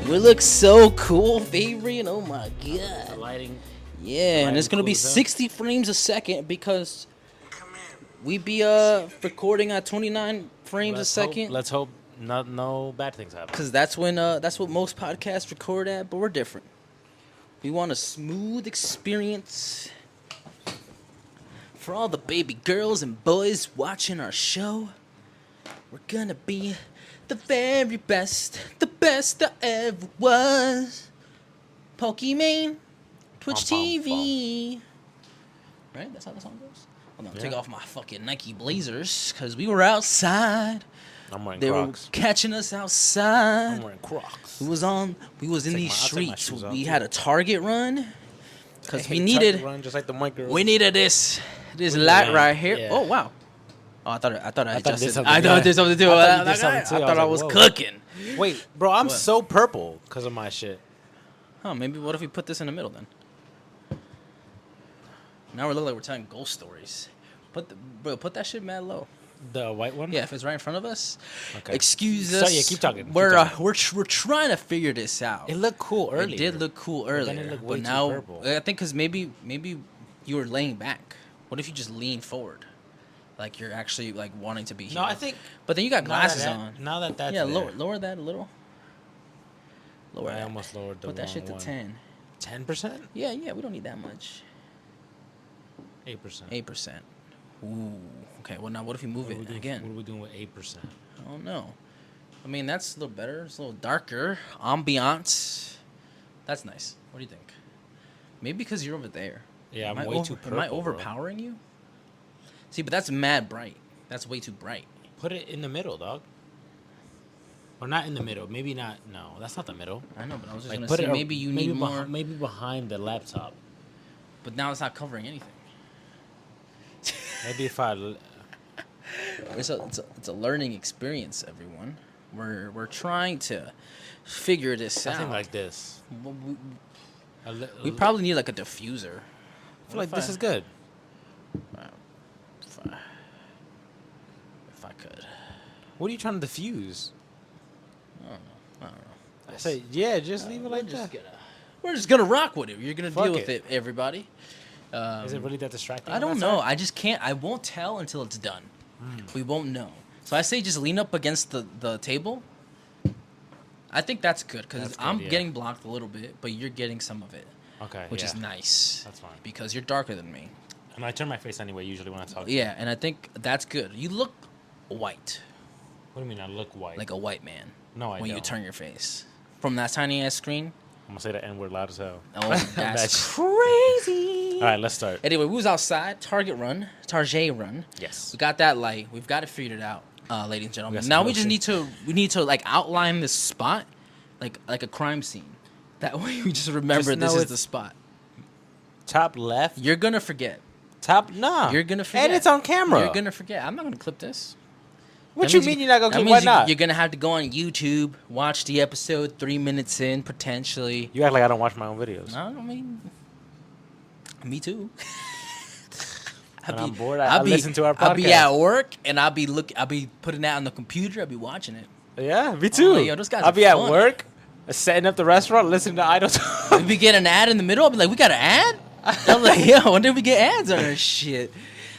We look so cool, Favorite. Oh my The god. lighting. Yeah, and it's gonna cool be as hell. 60 frames a second because we be recording at 29 frames a second. Let's hope no bad things happen. Cause that's what most podcasts record at, but we're different. We want a smooth experience for all the baby girls and boys watching our show. We're gonna be the very best, the best that ever was. Pokemon, Twitch Bum, bum, TV. Right? That's how the song goes. I'm gonna take Yeah. off my fucking Nike Blazers because we were outside. I'm wearing They Crocs. were catching us I'm wearing wearing Crocs. We was in Take these I'll take my streets. shoes off, We too. had a Target run because Hey, we Tuck needed run just like the white girls. we needed this Look at light that. right here. Yeah. Oh wow! Oh, I thought I I thought it did adjusted. something, I thought yeah. it did something too. I thought you I did something, too. I thought I was was like, whoa. cooking. Wait, bro, I'm What? so purple because of my shit. Oh, maybe what if we put this in the middle then? Now we look like we're telling ghost stories. Put that shit mad low. The white one? Yeah, if it's right in front of us. Okay. Excuse So, us. yeah, keep talking, keep We're talking. we're trying to figure this out. It looked cool earlier. It did look cool then it earlier, looked way but too now purple. I think because maybe you were laying back. What if you just lean forward, like you're actually like wanting to be here? No, I think. But then you got now glasses that- on. Now that that's Yeah, there, lower that a little. Lower I that. almost lowered the Put that wrong shit to one. 10. 10%? Yeah, we don't need that much. 8%. 8%. Ooh. Okay. Well, now what if you move What are we it doing- again? What are we doing with 8%? I don't know. I mean, that's a little better. It's a little darker. Ambiance. That's nice. What do you think? Maybe because you're over there. Yeah, I'm Am I way too Am I purple, bro. overpowering you? See, but that's mad bright. That's way too bright. Put it in the middle, dog. Or not in the middle. Maybe not. No, that's not the middle. I know, but I was just Like gonna put say it. maybe you need more. Maybe behind the laptop. But now it's not covering anything. Maybe if I. It's a learning experience, everyone. We're trying to figure this out. Something like this. Well, we, A li- we probably need like a diffuser. I feel like this is good. If I could. What are you trying to diffuse? I don't know. I say, yeah, just leave it like just that. We're just gonna rock with it. You're gonna Fuck deal with it. it, everybody. Is it really that distracting? I on don't that know. side? I just can't. I won't tell until it's done. We won't know. So I say just lean up against the table. I think that's good because That's good, I'm yeah. getting blocked a little bit, but you're getting some of it, Okay. which is yeah. nice. That's fine. Because you're darker than me. And I turn my face anyway, usually when I talk. to Yeah, and I think that's good. You look white, You. What do you mean I look white? like a white man. No, I when you don't. turn your face from that tiny ass screen. I'm gonna say the N word loud as hell. Oh, that's That's- crazy. All right, let's start. Anyway, we was outside, Target run. Yes. We got that light. We've got it figured out, ladies and We gentlemen. got some Now we just lotion. need to like outline this spot, like a crime scene. That way we just remember Just know this is it's- the spot. Top left. You're gonna forget. Top nah. You're gonna forget. And it's on camera. You're gonna forget. I'm not gonna clip this. What That you means mean you're not gonna that click? means Why not? You're gonna have to go on YouTube, watch the episode 3 minutes in, potentially. You act like I don't watch my own videos. I mean, me too. When I'm bored, I listen to our I'll be podcast. at work and I'll be putting that on the computer. I'll be watching it. Yeah, me too. like, yo, those guys I'll are be at fun. work, setting up the restaurant, listening to Idol Talk. If we get an ad in the middle, I'll be like, we got an ad? I'm like, yo, when did we get ads on our shit?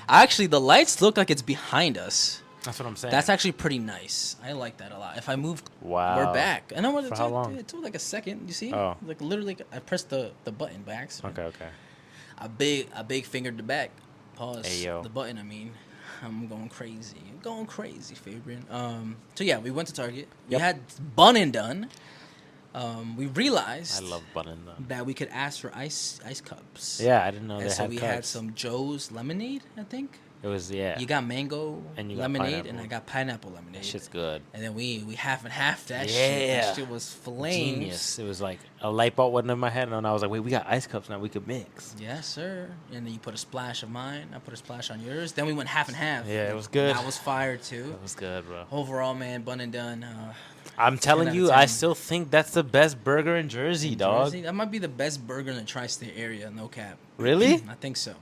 Actually, the lights look like it's behind us. That's what I'm saying. That's actually pretty nice. I like that a lot. If I move, Wow. we're back. I know what For it how took. long? It took like a second. You see? Oh. Like literally, I pressed the button by accident. okay. I big fingered the back. Pause. Hey, yo. The button. I mean, I'm going crazy. I'm going crazy, favorite. So yeah, we went to Target. We Yep. had bun and done. We realized I love bunning them. that we could ask for ice cups. Yeah, I didn't know And they so had we cups. had some Joe's lemonade, I think. It was You got mango And you got lemonade, pineapple. and I got pineapple lemonade. That shit's good. And then we half and half that shit. Yeah. That shit was flames. Genius. It was like a light bulb went in my head, and I was like, wait, we got ice cups now. We could mix. Yes, sir. And then you put a splash of mine. I put a splash on yours. Then we went half and half. Yeah, it was good. That was fire too. That was good, bro. Overall, man, bun and done. I'm telling 10 out you, of I 10. still think that's the best burger in Jersey, dog. Jersey, that might be the best burger in the tri-state area. No cap. Really? I think so.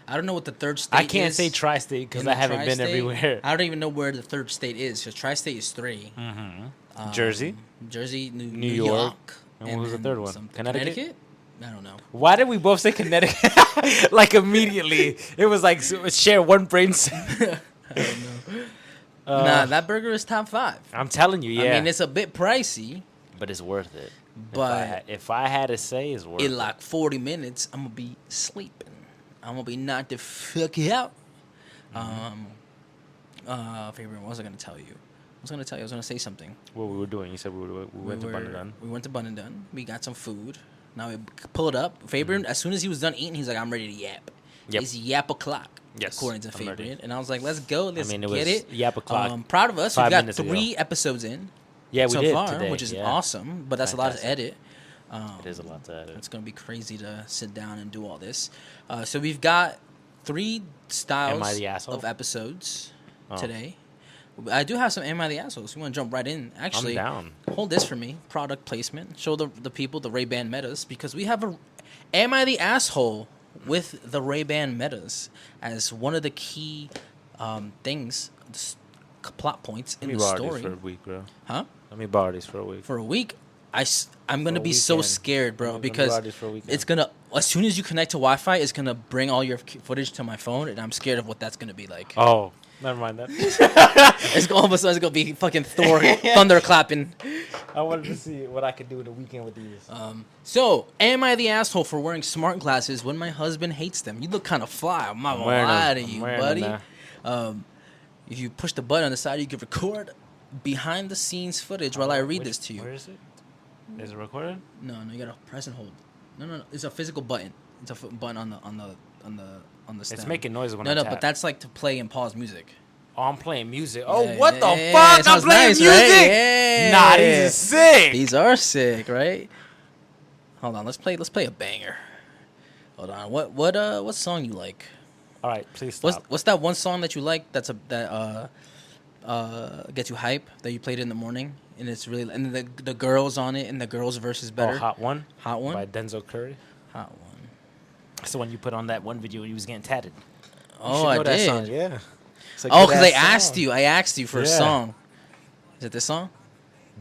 I don't know what the third state I can't is. say tri-state because in I the haven't been tri-state. everywhere. I don't even know where the third state is. Because tri-state is 3. Jersey. Jersey, New New York. York. And what was the then third one? something- Connecticut? I don't know. Why did we both say Connecticut? Like immediately, it was like share one brain cell. Nah, that burger is top 5. I'm telling you, yeah. I mean, it's a bit pricey, but it's worth it. but if I had to say, it's worth in it. like 40 minutes, I'm gonna be sleeping. I'm gonna be knocked the fuck out. Favorite, what was I gonna tell you? I was gonna say something. What we were doing? You said we went to Bun and Dun. We went to Bun and Dun. We got some food. Now we pull it up. Fabian, as soon as he was done eating, he's like, "I'm ready to yap." Yep. It's yap o'clock. Yes, according to I'm ready. Fabian. And I was like, "Let's go. Let's it get was it." yap o'clock. Proud of us. 5 We got minutes ago. 3 episodes in. Yeah, we so did far, today, which is yeah. awesome. But that's a lot to Fantastic. edit. It is a lot to edit. It's gonna be crazy to sit down and do all this. So we've got 3 styles Am I the asshole? of episodes Oh. today. I do have some Am I the Assholes. You want to jump right in? Actually, down. Hold this for me. Product placement. Show the people the Ray-Ban Metas because we have a Am I the Asshole with the Ray-Ban Metas as one of the key things, plot points in Let me the borrow story. these for a week, bro. Huh? Let me borrow these for a week. For a week, I'm gonna For a be so weekend. scared, bro, Let me because borrow these for a weekend. it's gonna as soon as you connect to Wi-Fi, it's gonna bring all your footage to my phone, and I'm scared of what that's gonna be like. Oh, never mind that. All of a sudden, it's gonna be fucking Thor thunder clapping. I wanted to see what I could do in the weekend with these. So, am I the asshole for wearing smart glasses when my husband hates them? You look kind of fly. I'm not gonna wearing lie them. to I'm you, wearing buddy. them If you push the button on the side, you can record behind the scenes footage while I read this to you. Where is it? Is it recorded? No, you gotta press and hold. No. It's a physical button. It's a button on the stem. It's making noises when No, I no, tap. but that's like to play and pause music. Oh, I'm playing music. Oh, Yeah, what the yeah, fuck? it I'm sounds playing nice, music. right? Yeah. Nah, these are sick. These are sick, right? Hold on, let's play a banger. Hold on, what song you like? All right, please stop. What's that one song that you like that gets you hype that you played in the morning and it's really and the girls on it and the girls verse is better. Oh, Hot One? Hot One? By Denzel Curry. Hot One. That's the one you put on that one video when he was getting tatted. Oh, I That did. song, yeah. It's a Oh, because I good-ass asked song. you. I asked you for a Yeah. song. Is it this song?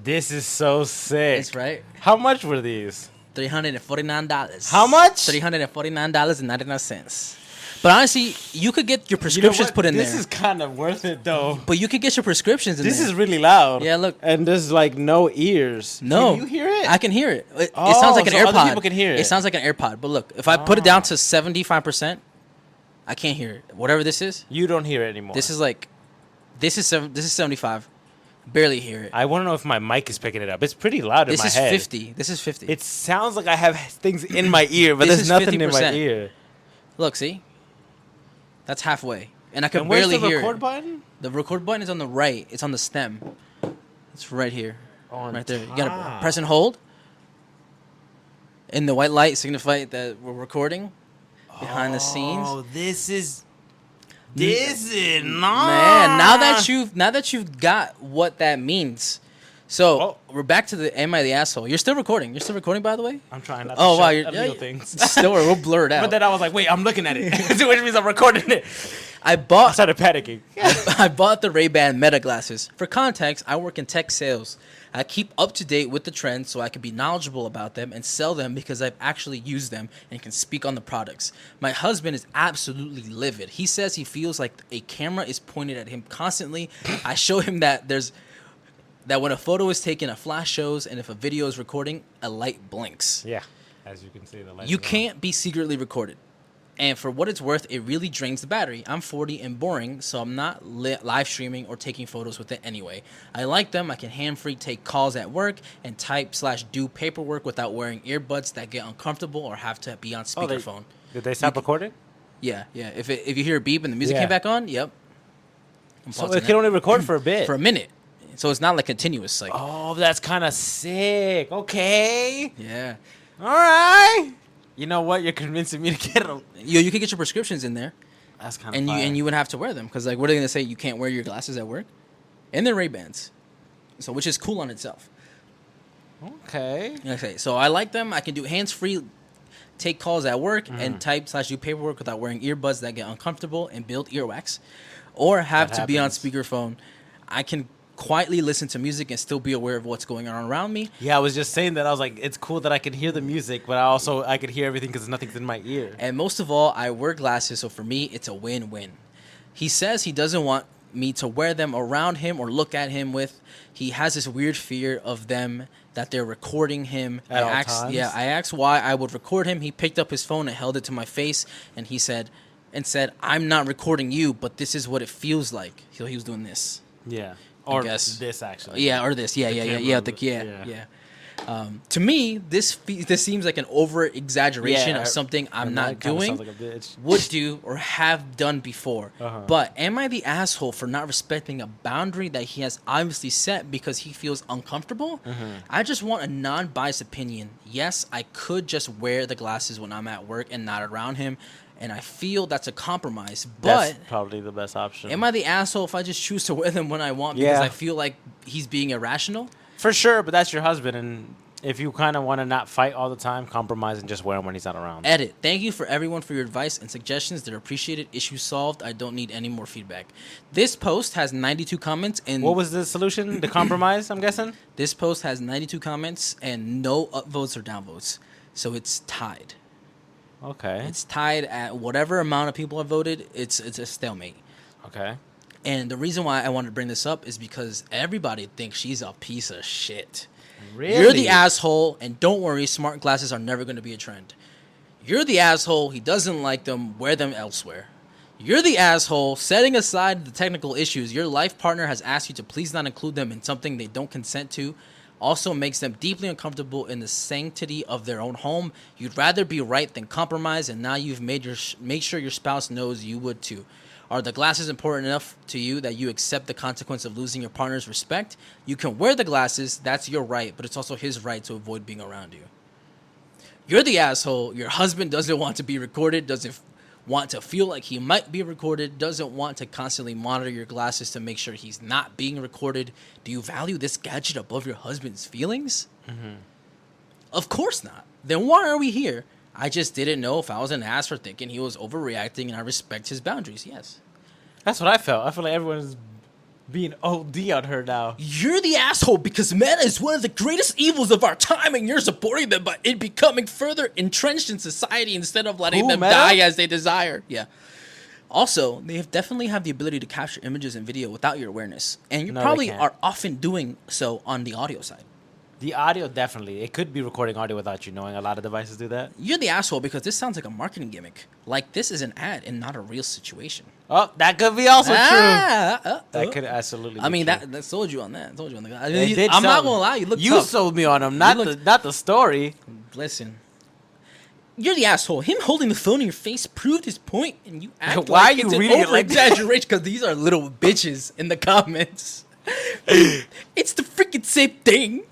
This is so sick. It's right. How much were these? $349. How much? $349.99. But honestly, you could get your prescriptions put in This there. is kind of worth it, though. But you could get your prescriptions in This there. is really loud. Yeah, look. And there's like no ears. No. Can you hear it? I can hear it. It Oh, sounds like an so AirPod. other people can hear it. It sounds like an AirPod. But look, if I put it down to 75%, I can't hear it. Whatever this is, You don't hear it anymore. this is 75. Barely hear it. I want to know if my mic is picking it up. It's pretty loud This in my is head. 50. This is 50. It sounds like I have things in my ear, but This there's is nothing in my 50%. ear. Look, see? That's halfway. And I can And where's barely the hear record it. button? The record button is on the right. It's on the stem. It's right here. On Right there. You gotta top. press and hold. And the white light signify that we're recording behind the scenes. Oh, this is nice. Man, now that you've got what that means. So Oh. we're back to the Am I the Asshole? You're still recording. You're still recording, by the way? I'm trying not to Oh show wow, you're illegal things. Still, we'll blur it out. But then I was like, wait, I'm looking at it, which means I'm recording it. I I bought started panicking. I bought the Ray-Ban Meta glasses. For context, I work in tech sales. I keep up to date with the trends so I can be knowledgeable about them and sell them because I've actually used them and can speak on the products. My husband is absolutely livid. He says he feels like a camera is pointed at him constantly. I show him that when a photo is taken, a flash shows, and if a video is recording, a light blinks. Yeah, as you can see, the light. You can't be secretly recorded. And for what it's worth, it really drains the battery. I'm 40 and boring, so I'm not live streaming or taking photos with it anyway. I like them. I can hand-free take calls at work and type/do paperwork without wearing earbuds that get uncomfortable or have to be on speakerphone. Did they stop recording? Yeah. If you hear a beep and the music Yeah. came back on, yep. I'm So pausing it can it only record for a bit. for a minute. So it's not like continuous. Like Oh, that's kind of sick. Okay. yeah. All right. You know what? You're convincing me to get them. You could get your prescriptions in there. That's kind of And you would have to wear them because like what are they gonna say? You can't wear your glasses at work, and they're Ray-Bans, so which is cool on itself. Okay. Okay, so I like them. I can do hands free. take calls at work, and type/do paperwork without wearing earbuds that get uncomfortable and build earwax, or have That to be on happens. speakerphone. I can quietly listen to music and still be aware of what's going on around me. Yeah, I was just saying that. I was like, it's cool that I can hear the music, but I could hear everything because nothing's in my ear. And most of all, I wear glasses, so for me, it's a win-win. He says he doesn't want me to wear them around him or look at him with. He has this weird fear of them, that they're recording him. At all times? Yeah, I asked why I would record him. He picked up his phone and held it to my face, and he said, "I'm not recording you, but this is what it feels like." So he was doing this. Yeah. Or guess. this, actually. Yeah, or this. Yeah. camera, To me, this seems like an over exaggeration Yeah, of something I'm and not that kinda doing, sounds like a bitch. would do, or have done before. Uh-huh. But am I the asshole for not respecting a boundary that he has obviously set because he feels uncomfortable? I just want a non-biased opinion. Yes, I could just wear the glasses when I'm at work and not around him, and I feel that's a compromise. But That's probably the best option. am I the asshole if I just choose to wear them when I want because Yeah. I feel like he's being irrational? For sure, but that's your husband, and if you kind of want to not fight all the time, compromise and just wear him when he's not around. Edit. Thank you for everyone for your advice and suggestions. They're appreciated. Issue solved. I don't need any more feedback. This post has 92 comments and What was the solution? The compromise, I'm guessing? this post has 92 comments and no upvotes or downvotes. So it's tied. Okay. It's tied at whatever amount of people have voted. It's a stalemate. Okay. And the reason why I wanted to bring this up is because everybody thinks she's a piece of shit. Really? You're the asshole, and don't worry, smart glasses are never going to be a trend. You're the asshole, he doesn't like them, wear them elsewhere. You're the asshole, setting aside the technical issues, your life partner has asked you to please not include them in something they don't consent to, also makes them deeply uncomfortable in the sanctity of their own home. You'd rather be right than compromise, and now you've made make sure your spouse knows you would too. Are the glasses important enough to you that you accept the consequence of losing your partner's respect? You can wear the glasses, that's your right, but it's also his right to avoid being around you. You're the asshole, your husband doesn't want to be recorded, doesn't want to feel like he might be recorded, doesn't want to constantly monitor your glasses to make sure he's not being recorded. Do you value this gadget above your husband's feelings? Of course not. Then why are we here? I just didn't know if I was an ass for thinking he was overreacting, and I respect his boundaries. Yes. That's what I felt. I feel like everyone's being OD on her now. You're the asshole because meta is one of the greatest evils of our time, and you're supporting them by it becoming further entrenched in society instead of letting Who, them Meta? die as they desire. Yeah. Also, they definitely have the ability to capture images and video without your awareness, and you No, they probably can't. are often doing so on the audio side. The audio, definitely. It could be recording audio without you knowing. A lot of devices do that. You're the asshole because this sounds like a marketing gimmick. Like this is an ad and not a real situation. Oh, that could be also true. That That could absolutely. I be mean, true. that sold you on that. Told you on the. I It mean, did I'm not sell- gonna lie. You look You tough. sold me on him, not looked- the story. Listen. You're the asshole. Him holding the phone in your face proved his point, and you act Why like are you it's an reading it like that? over-exaggeration because these are little bitches in the comments. It's the freaking same thing.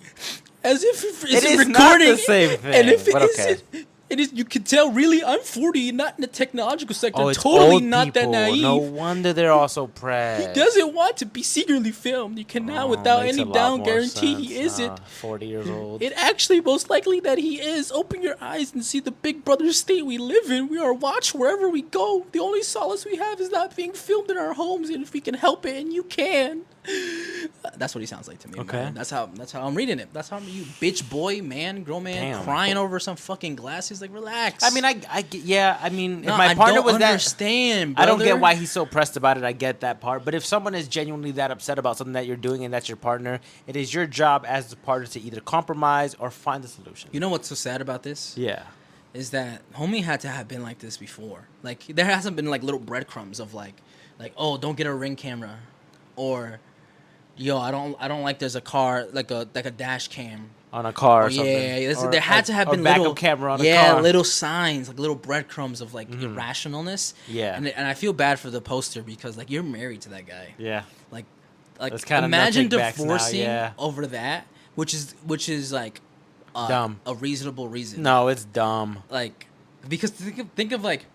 As if it's It is recording. not the same thing, And if it but okay. isn't, it is. You can tell. Really, I'm 40, not in the technological sector. Oh, it's totally old not people. that naive. No wonder they're all so pressed. He doesn't want to be secretly filmed. You cannot, Oh, without makes any a lot down more guarantee, he sense. isn't. 40 years old. It actually most likely that he is. Open your eyes and see the big brother state we live in. We are watched wherever we go. The only solace we have is not being filmed in our homes, and if we can help it, and you can. That's what he sounds like to me. Okay. Man. That's how I'm reading it. That's how you bitch boy, man, girl, man, Damn. crying over some fucking glasses. Like, relax. I mean, I get, yeah. I mean, No, if my I partner don't was that, understand. I don't get brother. why he's so pressed about it. I get that part. But if someone is genuinely that upset about something that you're doing and that's your partner, it is your job as the partner to either compromise or find a solution. You know what's so sad about this? Yeah. Is that homie had to have been like this before. Like there hasn't been like little breadcrumbs of like oh, don't get a Ring camera, or yo, I don't like there's a car like a dash cam. On a car or Oh, something. yeah, Or there had to have or been backup little camera on a yeah, car. little signs, like little breadcrumbs of like irrationalness. Yeah. and I feel bad for the poster because like you're married to that guy. Yeah. Like That's kinda no imagine takebacks now, divorcing yeah. over that, which is like Dumb. a reasonable reason. No, it's dumb. Like because think of like.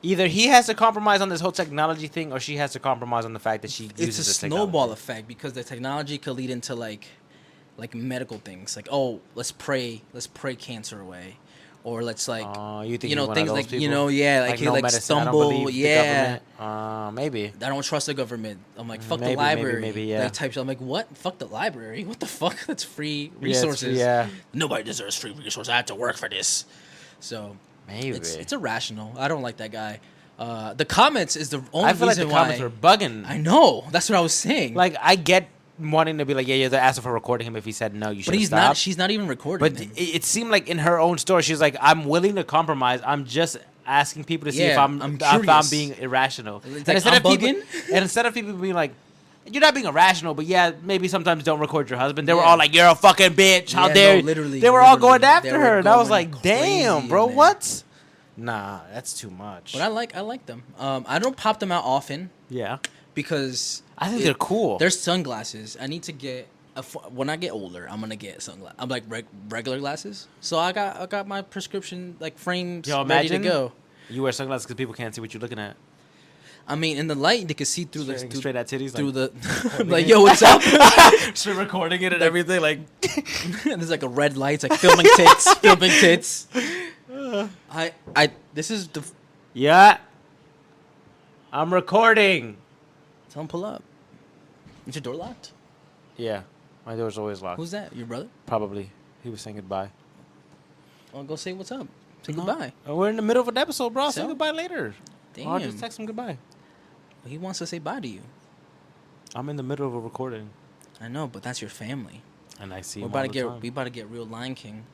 Either he has to compromise on this whole technology thing, or she has to compromise on the fact that she uses It's a this snowball technology. effect because the technology could lead into like medical things, like oh, let's pray cancer away, or let's like you think you know he's one of things those like people? like he no like medicine, I don't stumble, believe the yeah. government. Maybe. I don't trust the government. I'm like, fuck the Maybe, library. yeah. Like type shit. I'm like, what? Fuck the library. What the fuck? That's free Yeah, it's resources. free, yeah. Nobody deserves free resources. I had to work for this. So Maybe. it's irrational. I don't like that guy. The comments is the only I feel like reason the comments why. were bugging. I know. That's what I was saying. Like, I get wanting to be like, yeah, you're the asshole for recording him if he said no, you should but he's stop. not. She's not even recording. But him. it seemed like in her own story, she's like, I'm willing to compromise. I'm just asking people to see if Yeah, I'm curious. being irrational. It's And like, instead I'm of people, bugging? and instead of people being like, you're not being irrational, but yeah, maybe sometimes don't record your husband. They were Yeah. all like, you're a fucking bitch. How Yeah, dare no, you? literally, They were all literally. going after They were her. And I was going like, damn, crazy, bro, man. what? Nah, that's too much. But I like them. I don't pop them out often yeah. because I think they're cool. They're sunglasses. I need to get when I get older. I'm gonna get sunglasses. I'm like regular glasses. So I got my prescription like frames Yo, ready to imagine go. You wear sunglasses because people can't see what you're looking at. I mean, in the light, they can see through the Straight at titties. through the. I'm like, yo, what's up? Straight recording it and everything. Like, There's like a red light. It's like filming tits, filming tits. This is the. yeah. I'm recording. Tell him pull up. Is your door locked? Yeah. My door's always locked. Who's that? Your brother? Probably. He was saying goodbye. Well, go say what's up. Say No. goodbye. We're in the middle of an episode, bro. Say So? goodbye later. Damn. I'll just text him goodbye. He wants to say bye to you. I'm in the middle of a recording. I know, but that's your family. And I see We're him about all to the get time. we about to get real Lion King.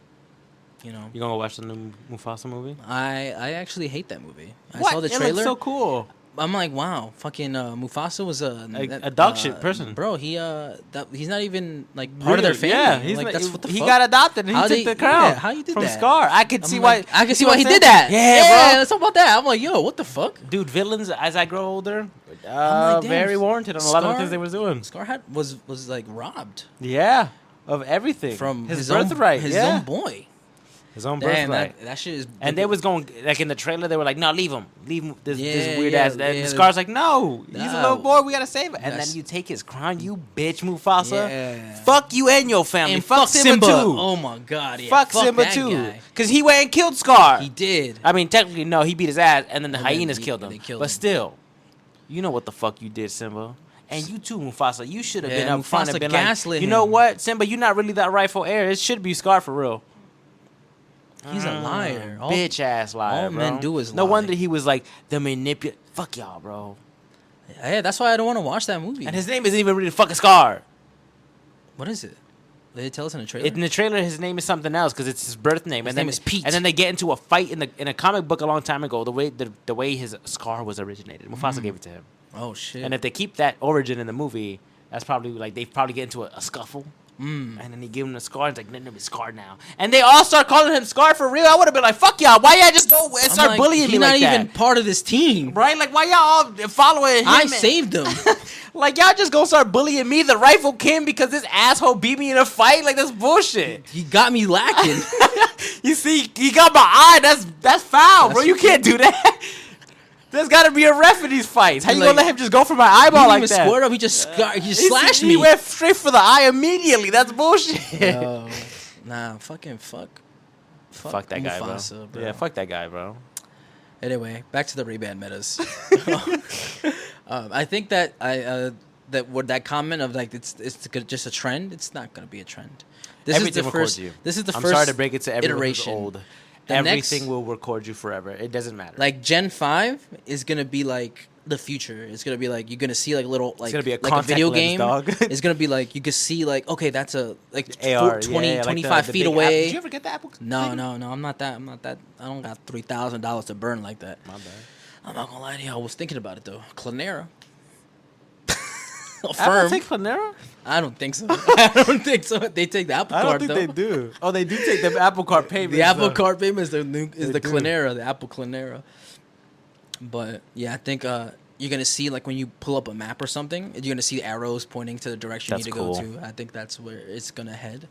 You know, You gonna go watch the new Mufasa movie? I actually hate that movie. I What? saw the It looks trailer. so cool. I'm like, wow, fucking Mufasa was A dog shit person. bro. He's not even like part of their family. Yeah, he's like, that's what the he fuck? got adopted and he How took they- the crown. yeah, how you did from that? Scar. I could I'm see like, why. I can see you why know he what I'm did that. Yeah, bro. Let's talk about that. I'm like, yo, what the fuck? Dude, villains as I grow older, like, damn, very warranted on a lot of the Scar- things they were doing. Scar was like robbed Yeah, of everything from his own- birthright, his yeah, own boy. his own Damn, birthright. that shit is. And they was going like in the trailer. They were like, "No, leave him. This Yeah, weird yeah, ass." And yeah, Scar's like, "No, he's a No. little boy. We gotta save him." And That's- then you take his crown, you bitch, Mufasa. Yeah. Fuck you and your family. and fuck Simba, too. Oh my god, yeah. fuck Simba that too. guy. Cause he went and killed Scar. He did. I mean, technically, no, he beat his ass, and then the And then hyenas he- killed they him. killed But him. still, you know what the fuck you did, Simba. And you too, Mufasa. You should have Yeah, been up front Mufasa and been like, gaslit you know him. what, Simba, you're not really that rightful heir. It should be Scar for real. He's a liar. All- Bitch ass liar. all bro. men do is No lie. wonder he was like the manipulate. Fuck y'all, bro. Yeah, that's why I don't want to watch that movie. And his name isn't even really fucking Scar. What is it? Did they tell us in the trailer? In the trailer, his name is something else because it's his birth name. His and then, name is Pete. And then they get into a fight in a comic book a long time ago. The way his Scar was originated, Mufasa gave it to him. Oh shit. And if they keep that origin in the movie, that's probably like they probably get into a scuffle. Mm. And then he give him the Scar. And it's like, no, he's Scar now. And they all start calling him Scar for real. I would have been like, fuck y'all. Why y'all just go and I'm start like, bullying he's me not like even that? part of this team. Right? Like, why y'all all following him? I and- saved him. Like, y'all just gonna start bullying me, the rightful king, because this asshole beat me in a fight? Like, that's bullshit. He got me lacking. You see, he got my eye. That's foul, bro. That's You can't do that. There's got to be a ref in these fights. How you Like, gonna let him just go for my He eyeball didn't like even that? squared up. He just slashed me. He went straight for the eye immediately. That's bullshit. Yo, nah, fuck. Fuck that guy, Mufasa, bro. Yeah, fuck that guy, bro. Anyway, back to the Ray-Ban metas. I think that that comment of like it's just a trend. It's not gonna be a trend. This Everything is the records first. you. This is the I'm first. sorry to break it to everyone who's iteration. old. The Everything next- will record you forever. It doesn't matter. Like Gen 5 is gonna be like the future. It's gonna be like you're gonna see like little like gonna be a like a contact video lens, game. dog. It's gonna be like you can see like okay that's a like AR, 20 yeah, like 25 the feet big away. Did you ever get the Apple? No, thing? no, no. I'm not that. I don't got $3,000 to burn like that. My bad. I'm not gonna lie to you. I was thinking about it though. Clonera. Apple Affirm. take Panera? I don't think so. I don't think so. They take the Apple I don't Card think though. they do. Oh, they do take the Apple Card payments. The Apple though. Card payment is the do. Clonera, the Apple Clonera. But yeah, I think you're gonna see like when you pull up a map or something, you're gonna see arrows pointing to the direction That's you need to cool. go to. I think that's where it's gonna head.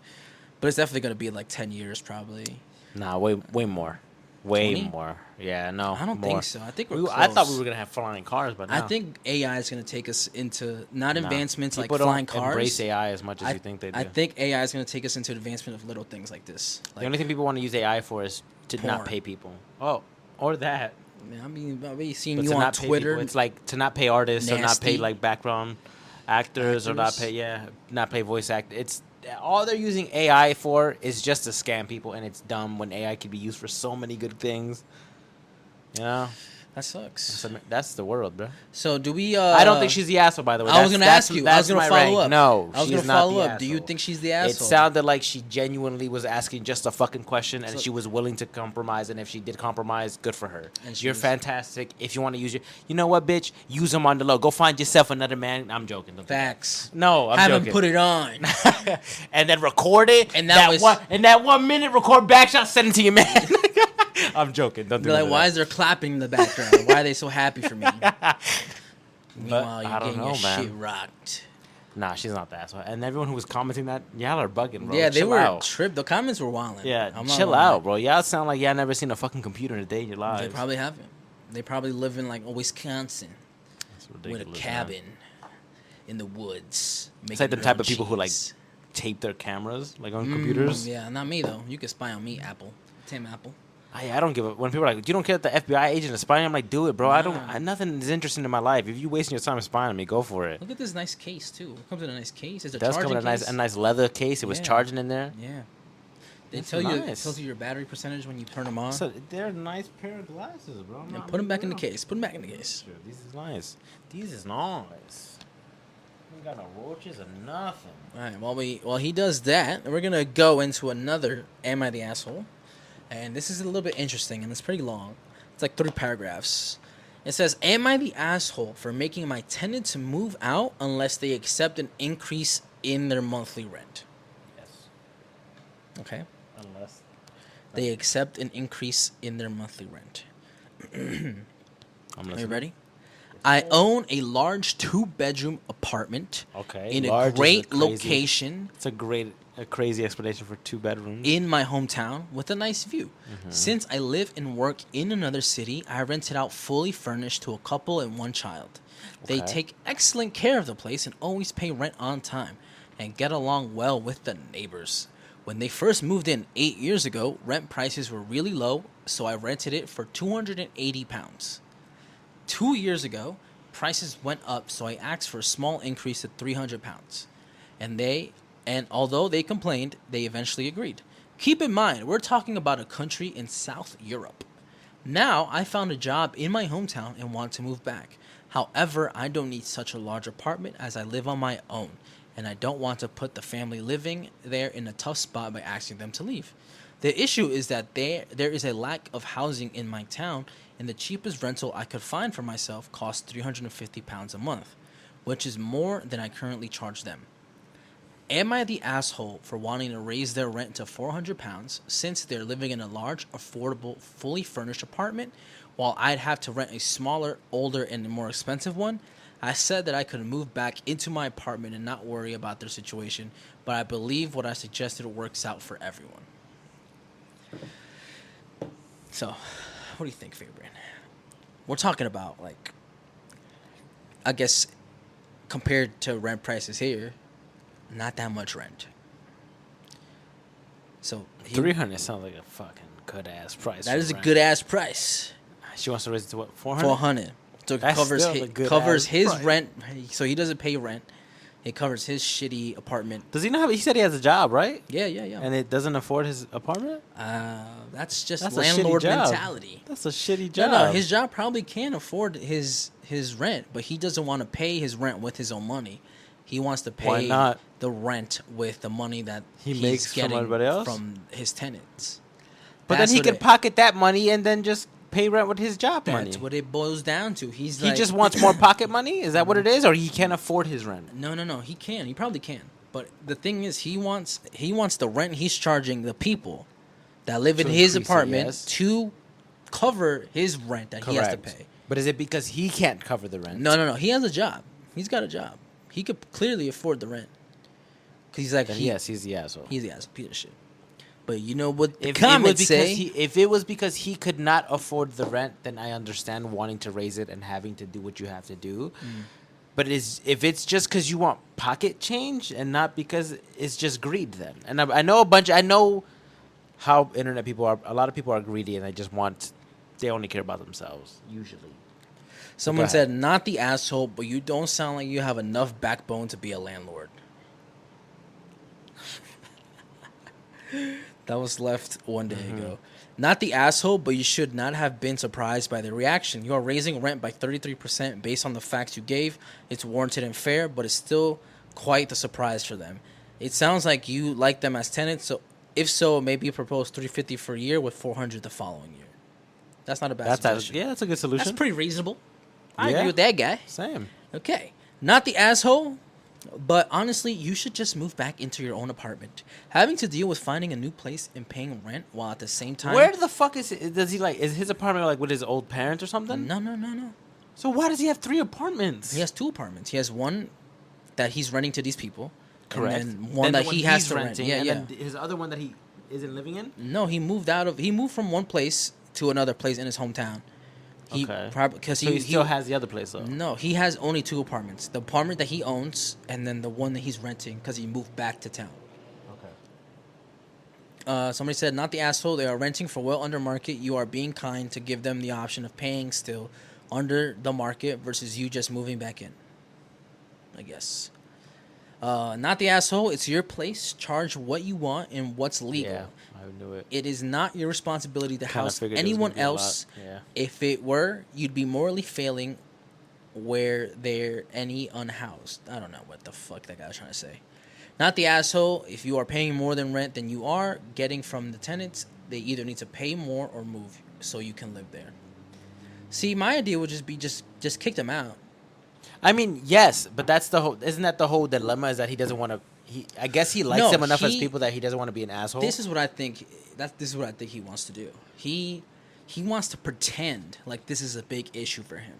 But it's definitely gonna be in like 10 years probably. Nah, way more. Way 20? more. Yeah, no. I don't more. think so. I think we're I thought close. we were gonna have flying cars, but no. I think AI is gonna take us into not Nah. advancements People like flying don't cars. embrace AI as much as I, you think they do. I think AI is gonna take us into advancement of little things like this. the Like, only thing people want to use AI for is to not Porn. pay people. Oh, or that. Man, I'll be seeing But you to on not pay Twitter. people. It's like to not pay artists or not pay Nasty. like background actors or not Actors. pay not pay voice act. It's all they're using AI for is just to scam people, and it's dumb when AI could be used for so many good things. You know, That sucks. that's the world, bro. So do we? I don't think she's the asshole, by the way. I was gonna ask you. I was gonna my follow rank. up. No, I was she's gonna not follow the up. Do you asshole. think she's the It asshole? sounded like she genuinely was asking just a fucking question, and So- she was willing to compromise. And if she did compromise, good for her. And she You're was- fantastic. If you want to use you know what, bitch? Use them on the low. Go find yourself another man. I'm joking. Don't do that. Facts. No, I'm Have him joking. put it on. And then record it. And that was- that 1 minute. Record back shot. Send it to your man. I'm joking. Don't do Be like, that. why is there clapping in the background? Why are they so happy for me? Meanwhile, I you're don't getting know, your man. shit rocked. Nah, she's not the asshole. And everyone who was commenting that, y'all are bugging, bro. Yeah, they Chill were out. tripped. The comments were wilding. Yeah, I'm not chill gonna lie. out, bro. Y'all sound like y'all never seen a fucking computer in a day in your lives. They probably haven't. They probably live in like Wisconsin It's with a ridiculous, man. cabin in the woods. It's like the type of people who like tape their cameras like on computers. Yeah, not me though. You can spy on me, Apple. Tim Apple. I don't give a. When people are like, you don't care that the FBI agent is spying, I'm like, do it, bro. I don't. Nah. Nothing is interesting in my life. If you wasting your time spying on me, go for it. Look at this nice case too. It comes in a nice case. It's a It does come charging in a case. nice leather case. It was Yeah. charging in there. Yeah. They That's tell you it nice. tells you your battery percentage when you turn them on. So they're a nice pair of glasses, bro. And put them back in the case. Put them back in the case. These is nice. These is nice. We got no roaches or nothing. All right. While he does that, we're gonna go into another "Am I the Asshole?" And this is a little bit interesting, and it's pretty long. It's like 3 paragraphs. It says, "Am I the asshole for making my tenants move out unless they accept an increase in their monthly rent?" Yes. Okay. Unless. They accept an increase in their monthly rent. I'm Are you listening. ready? I own a large 2-bedroom apartment Okay. in a large is great crazy- location It's a crazy explanation for 2 bedrooms. in my hometown with a nice view. Mm-hmm. Since I live and work in another city, I rent it out fully furnished to a couple and 1 child. They Okay. take excellent care of the place and always pay rent on time and get along well with the neighbors. When they first moved in 8 years ago, rent prices were really low, so I rented it for £280. 2 years ago, prices went up, so I asked for a small increase to £300. And although they complained, they eventually agreed. Keep in mind, we're talking about a country in South Europe. Now, I found a job in my hometown and want to move back. However, I don't need such a large apartment as I live on my own, and I don't want to put the family living there in a tough spot by asking them to leave. The issue is that there is a lack of housing in my town, and the cheapest rental I could find for myself costs £350 a month, which is more than I currently charge them. Am I the asshole for wanting to raise their rent to £400 since they're living in a large, affordable, fully furnished apartment while I'd have to rent a smaller, older, and more expensive one? I said that I could move back into my apartment and not worry about their situation, but I believe what I suggested works out for everyone. So, what do you think, Fabian? We're talking about, like, I guess, compared to rent prices here, not that much rent. So, 300 sounds like a fucking good ass price. that for is a rent. good ass price. She wants to raise it to what? 400. 400. So it That's covers still a good covers ass his price. rent. So he doesn't pay rent. It covers his shitty apartment. Does he not have? He said he has a job, right? Yeah. And it doesn't afford his apartment. That's just That's a shitty landlord job. mentality. That's a shitty No, job. no, his job probably can afford his rent, but he doesn't want to pay his rent with his own money. He wants to Why pay not? the rent with the money that He he's makes from getting everybody else? from his tenants. But That's then he what could it- pocket that money and then just pay rent with his job money. That's what it boils down to. He He just wants more pocket money. Is that what it is, or he can't afford his rent? No. He can. He probably can. But the thing is, he wants the rent he's charging the people that live in To his increase it, apartment yes. to cover his rent that he has to pay. But is it because he can't cover the rent? No. He has a job. He's got a job. He could clearly afford the rent. Cause he's like Then yes, he's the asshole. he's the ass piece of shit. But you know what the If comments say? if it was because he could not afford the rent, then I understand wanting to raise it and having to do what you have to do. But if it's just because you want pocket change and not because it's just greed, then. And I know how internet people are. A lot of people are greedy and they only care about themselves usually. Someone ahead. said, "Not the asshole, but you don't sound like you have enough backbone to be a landlord." That was left one day ago. Not the asshole, but you should not have been surprised by the reaction. You are raising rent by 33% based on the facts you gave. It's warranted and fair, but it's still quite the surprise for them. It sounds like you like them as tenants, so if so, maybe propose $350 for a year with $400 the following year. That's not a bad suggestion. That's a good solution. That's pretty reasonable. I Yeah. agree with that guy. Same. Okay. Not the asshole, but honestly, you should just move back into your own apartment. Having to deal with finding a new place and paying rent while at the same time. Where the fuck is it? Does he like? Is his apartment like with his old parents or something? No. So why does he have 3 apartments? He has 2 apartments. He has one that he's renting to these people. Correct. And then one that he has to rent. Yeah, and yeah. then his other one that he isn't living in. No, he moved from one place to another place in his hometown. He Okay. probably because So he still has the other place though. No, he has only 2 apartments. The apartment that he owns, and then the one that he's renting because he moved back to town. Okay. Somebody said, not the asshole. They are renting for well under market. You are being kind to give them the option of paying still under the market versus you just moving back in. I guess. Not the asshole. It's your place. Charge what you want and what's legal. Yeah, I knew it. It is not your responsibility to Kinda house figured it was anyone gonna be a lot. else. Yeah. If it were, you'd be morally failing where there any unhoused. I don't know what the fuck that guy was trying to say. Not the asshole. If you are paying more than rent than you are getting from the tenants, they either need to pay more or move so you can live there. See, my idea would just be just kick them out. I mean, yes, but that's the whole. Isn't that the whole dilemma? Is that he doesn't want to. I guess he likes No, them enough as he- people that he doesn't want to be an asshole. This is what I think. This is what I think he wants to do. He wants to pretend like this is a big issue for him.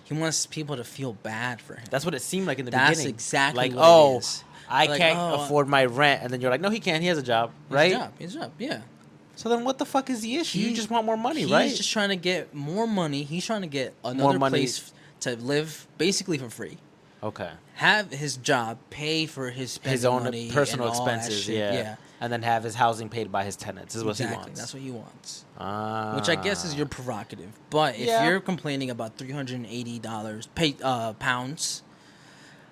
He wants people to feel bad for him. That's what it seemed like in the That's beginning. exactly like, what it oh, is. I Like, can't oh, afford my rent, and then you're like, no, he can't. He has a job, right? His job, yeah. So then, what the fuck is the issue? You just want more money, he's right? He's just trying to get more money. He's trying to get another money. place to live basically for free. Okay. Have his job, pay for his spending His own money personal and all that expenses, shit. yeah. And then have his housing paid by his tenants. Is what Exactly. he wants. That's what he wants. Which Which I guess is your prerogative. But if Yeah. you're complaining about $380 pounds,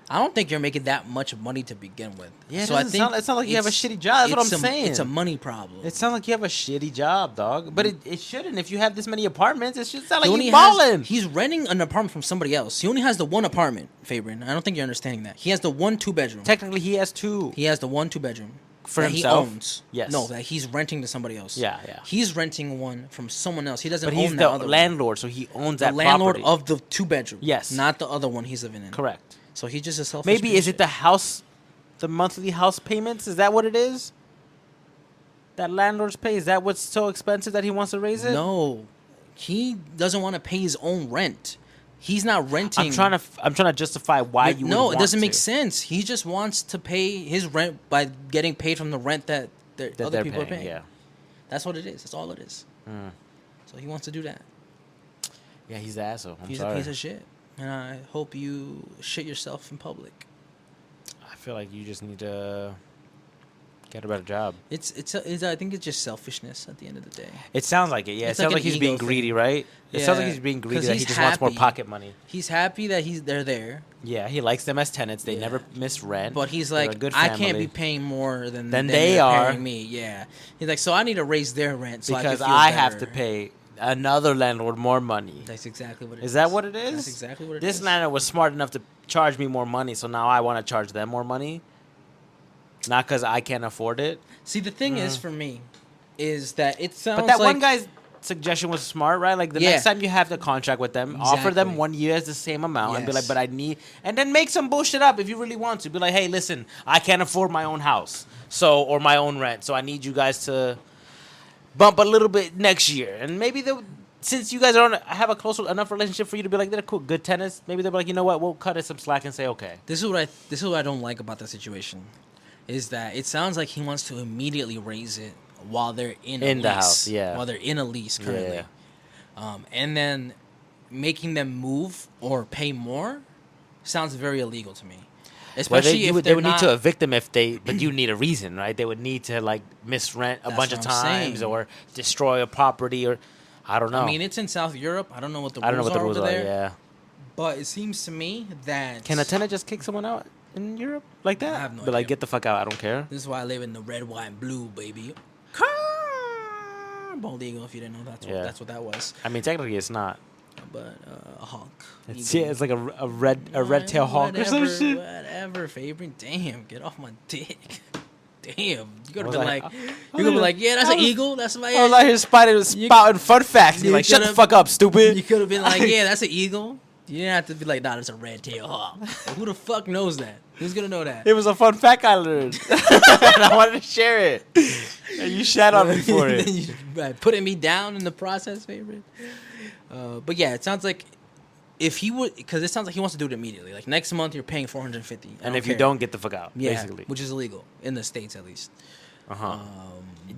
I don't think you're making that much money to begin with. Yeah, it so I doesn't think sound- it's not like you have a it's- shitty job. That's what I'm saying. It's a money problem. It sounds like you have a shitty job, dog. But it shouldn't. If you have this many apartments, it should sound He like only you balling. he's renting an apartment from somebody else. He only has the one apartment, Fabian. I don't think you're understanding that. He has the 1 2-bedroom. Technically, he has 2. He has the 1 2-bedroom For that himself? he owns. Yes. No, that he's renting to somebody else. Yeah. He's renting one from someone else. He doesn't But own he's that the other one. landlord, so he owns The that landlord property. of the 2-bedroom. Yes. Not the other one he's living in. Correct. So he's just a selfish Maybe piece is of it the house, the monthly house payments? Is that what it is? That landlords pay? Is that what's so expensive that he wants to raise it? No. He doesn't want to pay his own rent. He's not renting. I'm trying to justify why you. No, would it doesn't want make to. sense. He just wants to pay his rent by getting paid from the rent that That other they're people are paying. paying. Yeah. That's what it is. That's all it is. So he wants to do that. Yeah, he's the asshole. I'm He's sorry. a piece of shit. And I hope you shit yourself in public. I feel like you just need to get a better job. I think it's just selfishness at the end of the day. It sounds like it. Yeah, It's it sounds like like an he's being ego greedy, thing. right? It sounds like Yeah, he's being 'cause greedy. That he he's just wants more happy. pocket money. He's happy that they're there, Yeah, he likes them as tenants. They Yeah. never miss rent. but he's They're a like, good I can't family. be paying more than Than they're they are. paying me. Yeah, he's like, so I need to raise their rent so because I can feel I have to better. pay another landlord more money. That's exactly what it is. Is that what it is? That's exactly what it This is. landlord was smart enough to charge me more money, so now I want to charge them more money. Not because I can't afford it. See, the thing is for me, is that it sounds But that like one guy's suggestion was smart, right? Like the Yeah. next time you have the contract with them, offer them Exactly. 1 year as the same amount and be like, Yes. but I need, and then make some bullshit up if you really want to. Be like, hey, listen, I can't afford my own house, or my own rent, so I need you guys to bump a little bit next year. And maybe since you guys have a close enough relationship for you to be like, they're cool, good tenants, maybe they'll be like, you know what, we'll cut it some slack and say, okay. this is what I don't like about the situation, is that it sounds like he wants to immediately raise it while they're in a In the lease, house, yeah. while they're in a lease currently, Yeah. and then making them move or pay more sounds very illegal to me. Especially if they they're would not, need to evict them but you need a reason, right? They would need to like misrent a That's bunch of what I'm times saying. or destroy a property or I don't know. I mean, it's in South Europe. I don't know what the rules I don't know what the rules over are. there. Yeah. But it seems to me that Can a tenant just kick someone out in Europe like that? I have no But like, idea. get the fuck out. I don't care. This is why I live in the red, white, and blue, baby. Bald eagle. If you didn't know, that's what that was. I mean, technically, it's not. But a hawk. It's Eagle. it's like a red tail hawk or some Whatever, shit. Whatever, favorite. Damn, get off my dick. Damn, you could have was been like- like, I you was could be like- like, yeah, that's I an was- eagle. That's my. I was out here spouting fun facts. You're you like, shut the could've- fuck up, stupid. You could have been like, yeah, that's an eagle. You didn't have to be like, nah, that's a red tail hawk. Who the fuck knows that? Who's gonna know that? It was a fun fact I learned, and I wanted to share it. And you shat on me for Then it. you, putting me down in the process, favorite. But yeah, it sounds like if he would, because it sounds like he wants to do it immediately. Like next month, you're paying $450. And if you don't, get the fuck out. yeah, Basically. which is illegal in the States at least. Uh-huh.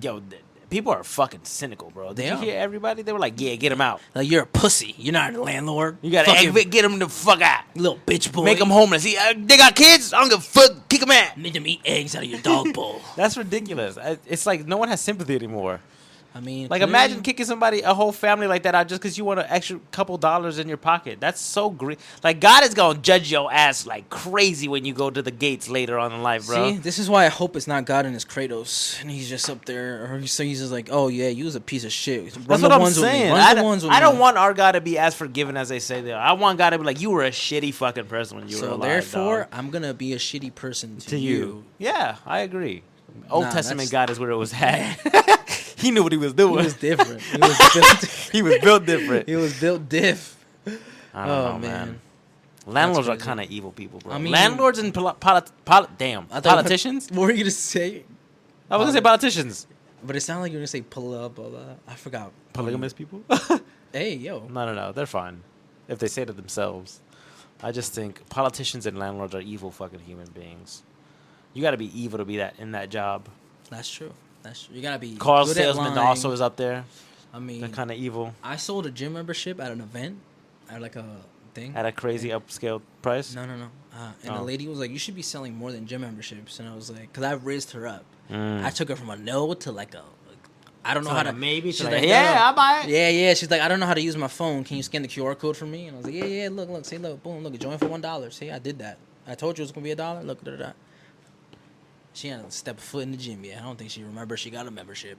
Yo, people are fucking cynical, bro. Did They you are. hear everybody? They were like, yeah, get him out. Like you're a pussy. You're not a landlord. You gotta Fucking get him the fuck out. little bitch boy. Make them homeless. They got kids? I don't give a fuck. Kick them out. Make them eat eggs out of your dog bowl. That's ridiculous. It's like no one has sympathy anymore. I mean, Like, clearly- imagine kicking somebody, a whole family like that out just because you want an extra couple dollars in your pocket. That's so great. Like, God is going to judge your ass like crazy when you go to the gates later on in life, bro. See, this is why I hope it's not God in his Kratos, and he's just up there, or he's just like, "Oh yeah, you was a piece of shit." That's what I'm saying. I don't want. want our God to be as forgiving as they say they are. I want God to be like, you were a shitty fucking person when you were So alive, therefore, dog. I'm gonna be a shitty person To you. Yeah, I agree. Old Nah, Testament that's- God is where it was at. He knew what he was doing. He was different. He was built, He was built different. he was built diff. I don't know, man. That's Landlords are crazy. kind of evil people, bro. I mean- Landlords and I thought- politicians? What were you gonna say? I was gonna say politicians. But it sounded like you were gonna say pull up. Blah, blah. I forgot. Polygamous people? Hey yo. No. They're fine. If they say it themselves. I just think politicians and landlords are evil fucking human beings. You gotta be evil to be in that job. That's true. That's true. You gotta be. Car good at salesman lying. also is up there. I mean, They're kind of evil. I sold a gym membership at an event, at like a thing. At a crazy upscale price. No. And the Oh. lady was like, "You should be selling more than gym memberships." And I was like, "Cause I raised her up. Mm. I took her from a no to like a, I don't know So how like to a maybe. She's to like, like, yeah, I'll buy it. Yeah. She's like, I don't know how to use my phone. Can you scan the QR code for me? And I was like, yeah. Look. See, look, boom, look. Join for $1. See, I did that. I told you it was gonna be $1. Look, da. She hadn't stepped foot in the gym yet. I don't think she remembers she got a membership.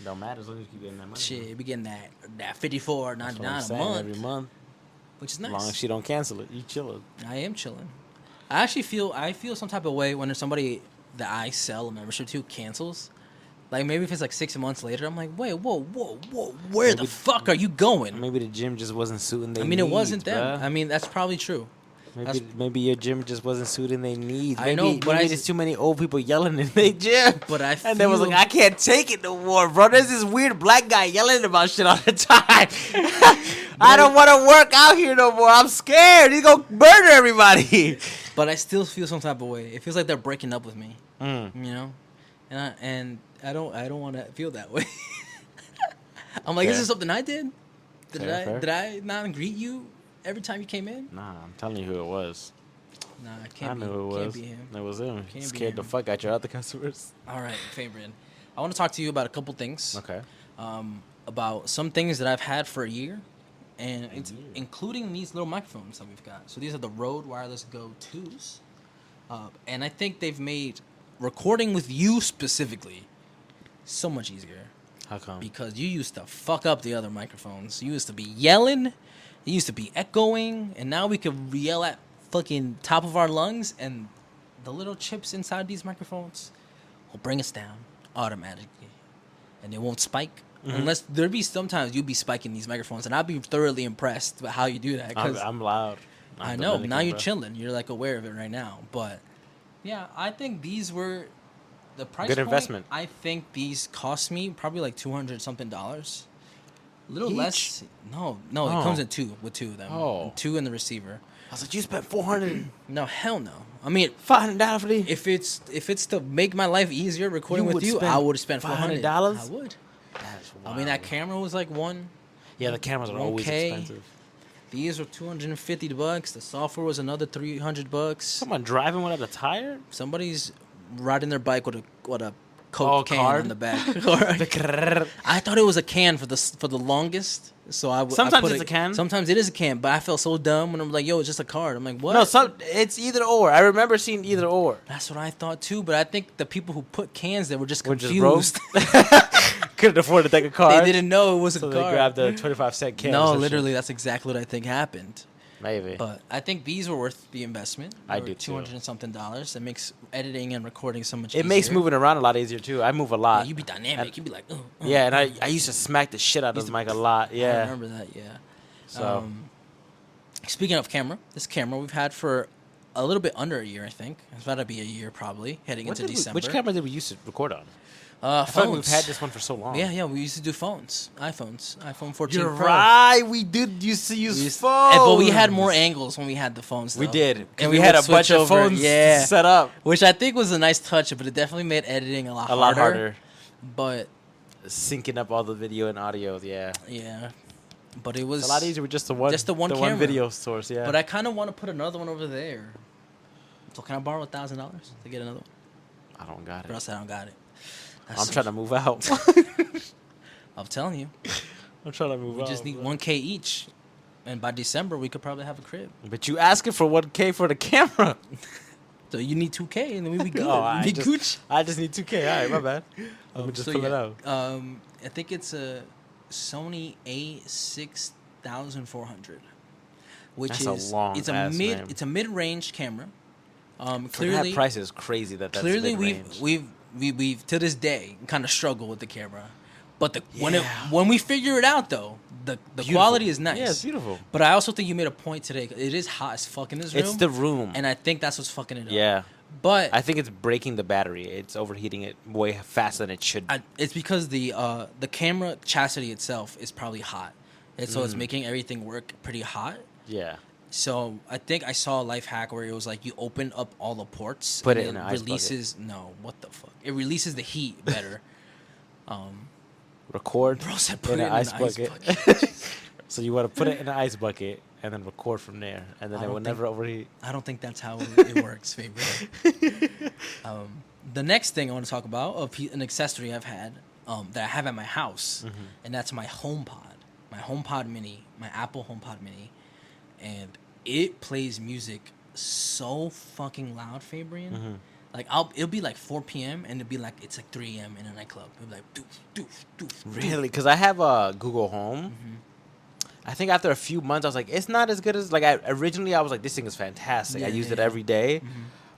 Don't matter as long as you keep getting that money. Shit, be getting that That's $54.99 what I'm a saying, month, every month. which is As long as nice. she don't cancel it, you chilling. I am chilling. I actually feel some type of way when there's somebody that I sell a membership to cancels. Like maybe if it's like 6 months later, I'm like, wait, whoa, where the Maybe- fuck are you going? Maybe the gym just wasn't suiting their I mean, it wasn't needs, them. bruh. I mean, that's probably true. Maybe your gym just wasn't suiting their needs. I Maybe, know, but maybe I- there's too many old people yelling in their gym. But I And they was feel- like, I can't take it no more, bro. There's this weird black guy yelling about shit all the time. I don't want to work out here no more. I'm scared. He's gonna murder everybody. But I still feel some type of way. It feels like they're breaking up with me, Mm. you know, and I don't want to feel that way. I'm like, is Fair. this something I did? Fair. Did I not greet you every time you came in? Nah, I'm telling you who it was. Nah, it I can't be. knew who it Can't was. be him. It was him. He Can't be scared the him. fuck out your other customers. All right, favorite. I want to talk to you about a couple things. Okay. About some things that I've had for a year, and it's year. including these little microphones that we've got. So these are the Rode Wireless Go 2s, and I think they've made recording with you specifically so much easier How come? because you used to fuck up the other microphones. You used to be yelling, you used to be echoing, and now we could yell at fucking top of our lungs, and the little chips inside these microphones will bring us down automatically, and it won't spike. Unless there be sometimes you'd be spiking these microphones, and I'd be thoroughly impressed with how you do that. Cause I'm loud. I I'm know Dominican, now you're bro. chilling. You're like aware of it right now. But yeah, I think these were the price. Good point, investment. I think these cost me probably like $200 something. A little Each? less. No, Oh. it comes in two with two of them. Oh. Two in the receiver. I was like, you spent $400, No, hell no. I mean, $500 for these? if it's to make my life easier recording You with would you, spend I would have spent $400. $500? I would. That's I mean, that camera was like one. Yeah, the cameras are always Okay. expensive. These were $250. The software was another $300. Someone driving without a tire? Somebody's riding their bike with a Coke can card? on the back. The crrrr. I thought it was a can for the longest. So I Sometimes put it's a can. Sometimes it is a can, but I felt so dumb when I'm like, "Yo, it's just a card." I'm like, "What?" No, it's either or. I remember seeing either or. That's what I thought too. But I think the people who put cans there were just We're just confused. Couldn't afford to take a card. They didn't know it was so a they card. grabbed a 25-cent can. or No, some literally, shit. that's exactly what I think happened. Maybe. But I think these were worth the investment. I They were do, too. $200 and something. It makes editing and recording so much It easier. makes moving around a lot easier too. I move a Yeah, lot. you be dynamic. You be like, Yeah, and I used to smack the shit out of Used the to- mic a lot. I Yeah. remember that. Yeah. So Speaking of camera, this camera we've had for a little bit under a year, I think. It's about to be a year probably, heading into December. which camera did we used to record on? Phones. I feel like we've had this one for so long. Yeah, we used to do phones, iPhone 14 You're Pro. right. We did used to use We used- phones. But we had more angles when we had the phones. We though. did. and And we had would a bunch switch of over, phones yeah, set up. which I think was a nice touch, but it definitely made editing a lot A harder. lot harder. But Syncing up all the video and audio. Yeah. yeah, but it was It's a lot easier with just the one camera. video source. Yeah. But I kind of want to put another one over there. So can I borrow $1,000 to get another one? I don't got Or it. else I don't got it. I'm trying to move out. I'm telling you, I'm trying to move we out. just need bro. 1K each, and by December we could probably have a crib. But you asking for 1K for the camera. So you need 2K, and then we be good. Oh, I we be just- Gucci. I just need 2K. All right, my bad. Let me just pull it out. I think it's a Sony A6400, which That's a is long it's a ass mid name. it's a mid-range camera. For Clearly, that price is crazy. That's clearly mid-range. we've to this day kind of struggled with the camera, but when Yeah. when we figure it out though, the Beautiful. quality is nice. Yeah, it's beautiful. But I also think you made a point today. It is hot as fuck in this room. It's the room. and I think that's what's fucking it up. Yeah. But I think it's breaking the battery. It's overheating it way faster than it should. it's because the camera chassis itself is probably hot, and so it's making everything work pretty hot. Yeah. So I think I saw a life hack where it was like you open up all the ports, Put and it in an ice bucket. releases. No, what the fuck? It releases the heat better. Record Bro said put in it an in an ice ice bucket. bucket. So you want to put it in an ice bucket and then record from there, and then I it will don't never overheat. I don't think that's how it works, favorite. The next thing I want to talk about, an accessory I've had that I have at my house, and that's my HomePod Mini, my Apple HomePod Mini, and it plays music so fucking loud, Fabian. Like it'll be like 4 p.m. and it'll be like it's like 3 a.m. in a nightclub. It'll be like doof doof doof. doof. Really? Because I have a Google Home. I think after a few months, I was like, it's not as good as like originally. I was like, this thing is fantastic. I Yeah, used yeah, it yeah. every day.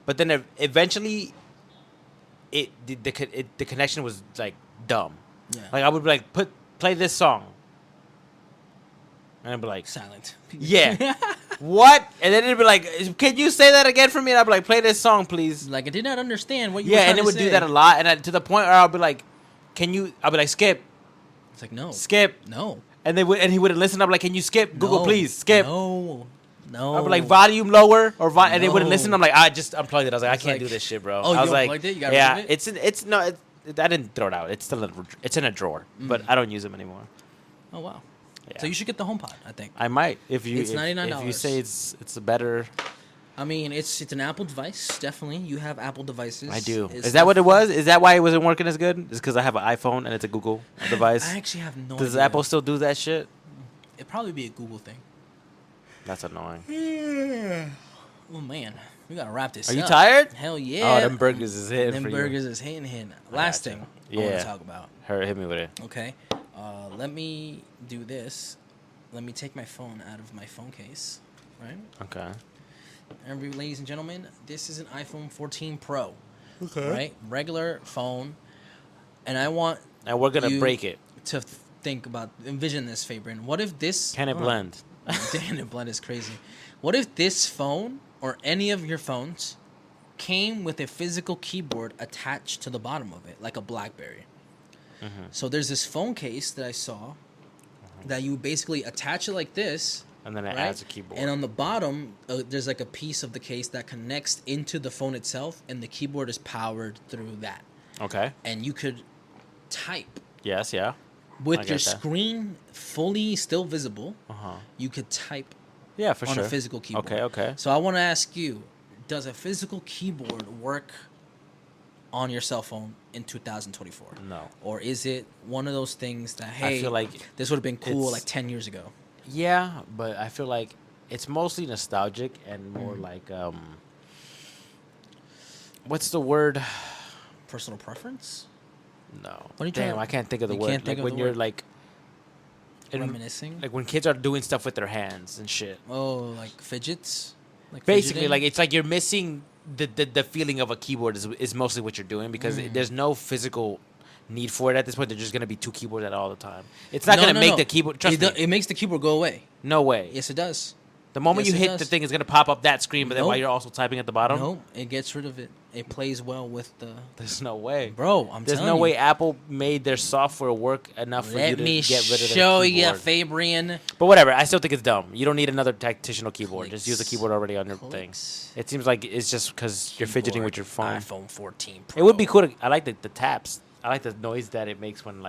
But then eventually, the connection was like dumb. Yeah. Like I would be like, play this song, and I'd be like, Silent. yeah, what? And then it'd be like, can you say that again for me? And I'd be like, play this song, please. Like I did not understand what you. were Yeah, trying and it to would say. do that a lot, and to the point where I'll be like, can you? I'll be like, skip, It's like no, skip, no. and he wouldn't listen. I'm like, can you skip? Google, No, please, skip. No, no. I'd be like, volume lower, and they wouldn't No. listen. I'm like, I just unplugged it. I was like, I It's can't like- do this shit, bro. Oh, I you was like, unplugged it? You gotta yeah, remove it? it's no, I didn't throw it out. It's still it's in a drawer, but I don't use them anymore. Oh wow. Yeah. So you should get the HomePod. I think. I might if you It's if $99. you say it's a better. I mean, it's an Apple device. Definitely, you have Apple devices. I do. It's Is that what it def- was? Is that why it wasn't working as good? Is because I have an iPhone and it's a Google device. I actually have no. Does idea. Apple still do that shit? It'd probably be a Google thing. That's annoying. Oh man, we gotta wrap this. Are you up. tired? Hell yeah. Oh, them burgers is hitting Them for burgers is hitting. Last gotcha. thing I want Yeah. to talk about. you. Hit me with it. Okay. Let me do this. Let me take my phone out of my phone case. Right. Okay. Ladies and gentlemen, this is an iPhone 14 Pro. Okay. Right. Regular phone, and I want And we're gonna You- break it. to envision this, Fabian. What if this... Can it blend? Damn, it blend is crazy. What if this phone, or any of your phones, came with a physical keyboard attached to the bottom of it, like a BlackBerry? So there's this phone case that I saw that you basically attach it like this, And then it right? adds a keyboard. And on the bottom, there's like a piece of the case that connects into the phone itself, and the keyboard is powered through that. Okay. And you could type Yes. Yeah. I with get your that. screen fully still visible. Uh huh. You could type Yeah, for on sure. a physical keyboard. Okay. So I want to ask you, does a physical keyboard work on your cell phone in 2024? No. Or is it one of those things that, hey, feel like this would have been cool it's- like 10 years ago? Yeah, but I feel like it's mostly nostalgic and more like what's the word? Personal preference? No. What are you Damn, trying to- I can't think of the you word. can't think like of when the you're word. like Reminiscing? like when kids are doing stuff with their hands and shit. Oh, like fidgets? Like Basically, fidgeting? like it's like you're missing the feeling of a keyboard is mostly what you're doing because there's no physical need for it at this point. There's just gonna be two keyboards at all the time. It's not No, gonna no, make no. the keyboard. Trust it, me, it makes the keyboard go away. no way. Yes, it does. The moment Yes, you it hit the does. thing, it's gonna pop up that screen, but then while Nope. you're also typing at the bottom, No, it gets rid of it. It plays well with the... there's no way. Bro, I'm There's telling no you. way Apple made their software work enough for you Let to me get rid of show the you, keyboard. Fabrian. But whatever, I still think it's dumb. You don't need another tactitional keyboard. Just use the Clicks. keyboard already on your Clicks. thing. It seems like it's just because you're fidgeting with your phone. iPhone 14 Pro. It would be cool. I like the taps. I like the noise that it makes when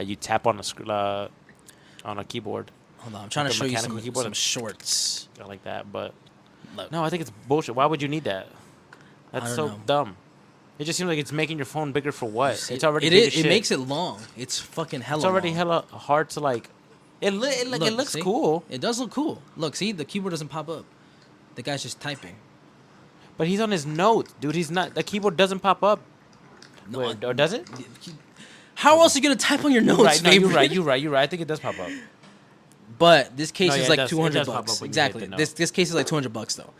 you tap on a keyboard. Hold on, I'm trying to the show you mechanical some, keyboard. some shorts. I like that, but Look. no, I think it's bullshit. Why would you need that? That's don't so know. dumb. It just seems like it's making your phone bigger for what? It's already It big is. as It shit. makes it long. It's fucking hella. It's already long. hella hard to like. It looks see? cool, It does look cool. Look, see, the keyboard doesn't pop up. The guy's just typing. but he's on his notes, dude. He's not. The keyboard doesn't pop up. No, Wait, or does it? How else are you gonna type on your notes, Right, no, you're Fabrian? right. I think it does pop up. But this case No, yeah, is it like does. It 200 does pop bucks. up when you hit Exactly. the note. This case is like 200 bucks though.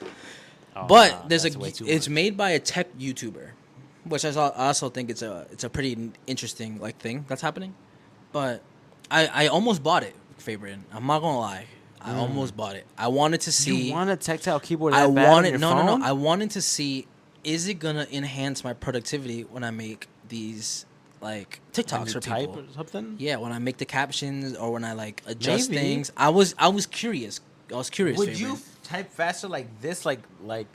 Oh, But nah, there's that's way too it's much. made by a tech YouTuber, which I also think it's a pretty interesting like thing that's happening. But I almost bought it, Fabian. I'm not gonna lie. I almost bought it. I wanted to see. You want a tactile keyboard? I That bad on wanted your no. phone? I wanted to see, is it gonna enhance my productivity when I make these like When TikToks you for type people? or something. Yeah, when I make the captions or when I like adjust Maybe. things. I was curious. I was curious. Would Fabian. you type faster like this, like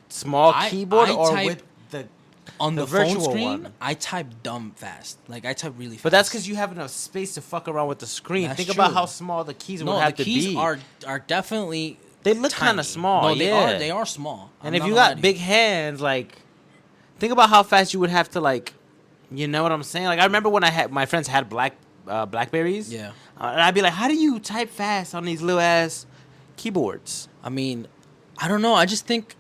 small I- keyboard, I or type with the? on the the, phone virtual screen? one? I type dumb fast. Like I type really fast. But that's because you have enough space to fuck around with the screen. That's Think about true. how small the keys no, would the have to keys be. are definitely They look kind tiny. of small. No, they yeah. are. They are small. And I'm if not you gonna lie got to big hands, like, think about how fast you would have to, like, you know what I'm saying? Like, I remember when I had my friends had Blackberries. Yeah. And I'd be like, how do you type fast on these little ass keyboards? I mean, I don't know. I just think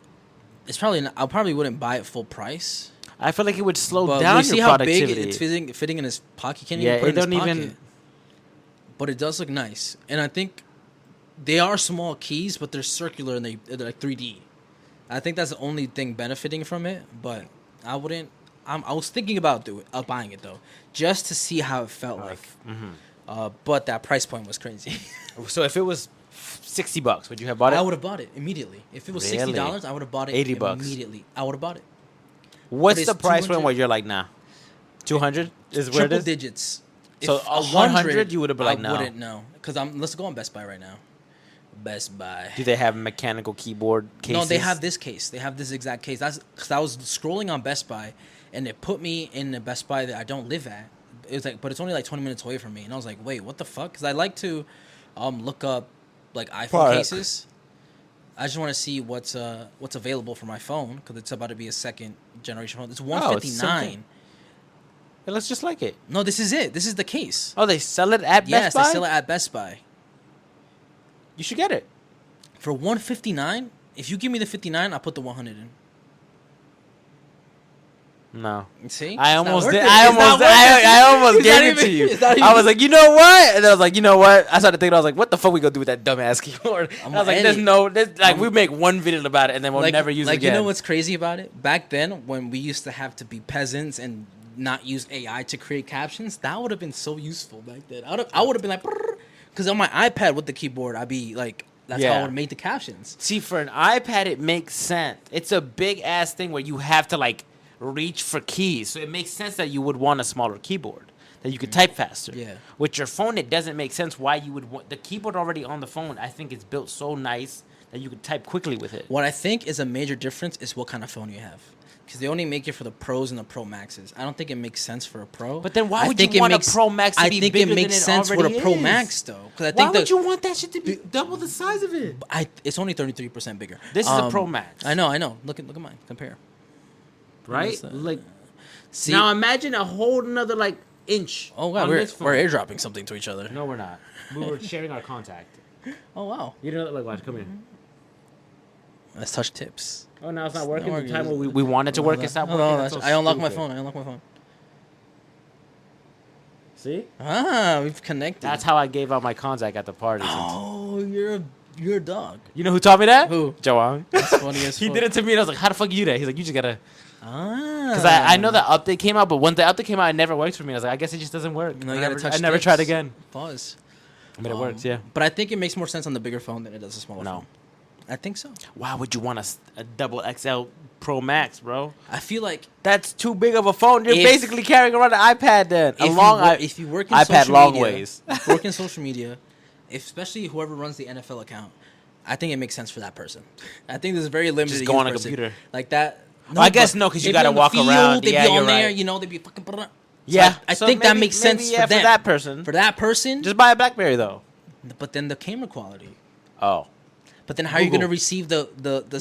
it's probably. I probably wouldn't buy it full price. I feel like it would slow But down we see your how big productivity. it's fitting in his pocket. You can't Yeah, even put it it in don't his even- pocket. But it does look nice, and I think they are small keys, but they're circular and they're like 3D. I think that's the only thing benefiting from it. But I wouldn't. I was thinking about buying it though, just to see how it felt like. But that price point was crazy. So if it was $60, would you have bought it? I would have bought it immediately. If it was Really? $60, I would have bought it $80. immediately. I would have bought it. What's but the it's price point 200 where you're like, nah? 200 is where it Triple is? digits. So If a 100, you would have been like, I no. wouldn't know. Because let's go on Best Buy right now. Best Buy. Do they have mechanical keyboard cases? No, they have this case. They have this exact case. That's because I was scrolling on Best Buy, and it put me in a Best Buy that I don't live at. It was like, but it's only like 20 minutes away from me, and I was like, wait, what the fuck? Because I like to, look up like iPhone Product. cases. I just want to see what's available for my phone because it's about to be a second generation phone. It's Oh, it's the same 159. thing. It looks just like it. No, this is it. This is the case. Oh, they sell it at Yes, Best Buy? they sell it at Best Buy You should get it. for 159. If you give me the 59, I'll put the 100 in. No. See, I It's not almost worth did. it. I It's not almost worth it. I almost It's not gave it to even- you. it's not I even- was like, you know what? And I was like, you know what? I started thinking, I was like, what the fuck we gonna do with that dumbass keyboard? And I was like, and there's it- no, we make one video about it and then we'll never use it like again. you know what's crazy about it? Back then, when we used to have to be peasants and not use AI to create captions, that would have been so useful back then. I would have been like, because on my iPad with the keyboard, I'd be like, that's how I Yeah. would have made the captions. See, for an iPad, it makes sense. It's a big ass thing where you have to like reach for keys, so it makes sense that you would want a smaller keyboard that you could type faster. Yeah. With your phone, it doesn't make sense why you would want the keyboard already on the phone. I think it's built so nice that you could type quickly with it. What I think is a major difference is what kind of phone you have. Because they only make it for the pros and the Pro Maxes. I don't think it makes sense for a Pro. But then why I would think you it want makes, a Pro Max to I be think bigger it makes than sense for the already Pro is? Max though. Because I Why think would you want that shit to be double the size of it? it's only 33% bigger. This is a Pro Max. I know. Look at mine. Compare. Right? What is that? Like, See, now imagine a whole another like inch. oh wow, on we're this phone. airdropping something to each other. No, we're not. We were sharing our contact. Oh wow. You know, like, watch, come here. Let's touch tips. Oh, now it's not It's working. not The time working. when we wanted to work, it's not Oh, working. no, That's so I unlocked my stupid. phone. See? Ah, we've connected. That's how I gave out my contact at the party. Oh, you're a dog. You know who taught me that? Who? Joang. That's funny as He fuck. did it to me, and I was like, "How the fuck you do that?" He's like, "You just gotta." Ah. Because I know that update came out, but when the update came out, it never worked for me. I was like, I guess it just doesn't work. No, you I gotta never, touch I never tips. tried again. Pause. But it works, yeah. But I think it makes more sense on the bigger phone than it does a smaller No. phone. I think so. Why would you want a double XL Pro Max, bro? I feel like That's too big of a phone. You're If- basically carrying around an iPad then. if you work in iPad social long media, ways. if you work in social media, especially whoever runs the NFL account, I think it makes sense for that person. I think there's very limited. Just go on a use person. computer. like that. I guess but no, 'cause you they be gotta on the walk field, around. They Yeah, be on you're there, right. you know. They be fucking. So Yeah, I so think that maybe- makes sense maybe, yeah, for them. for that person. For that person, Just buy a BlackBerry though. but then the camera quality. Oh, But then how are you Google. gonna receive the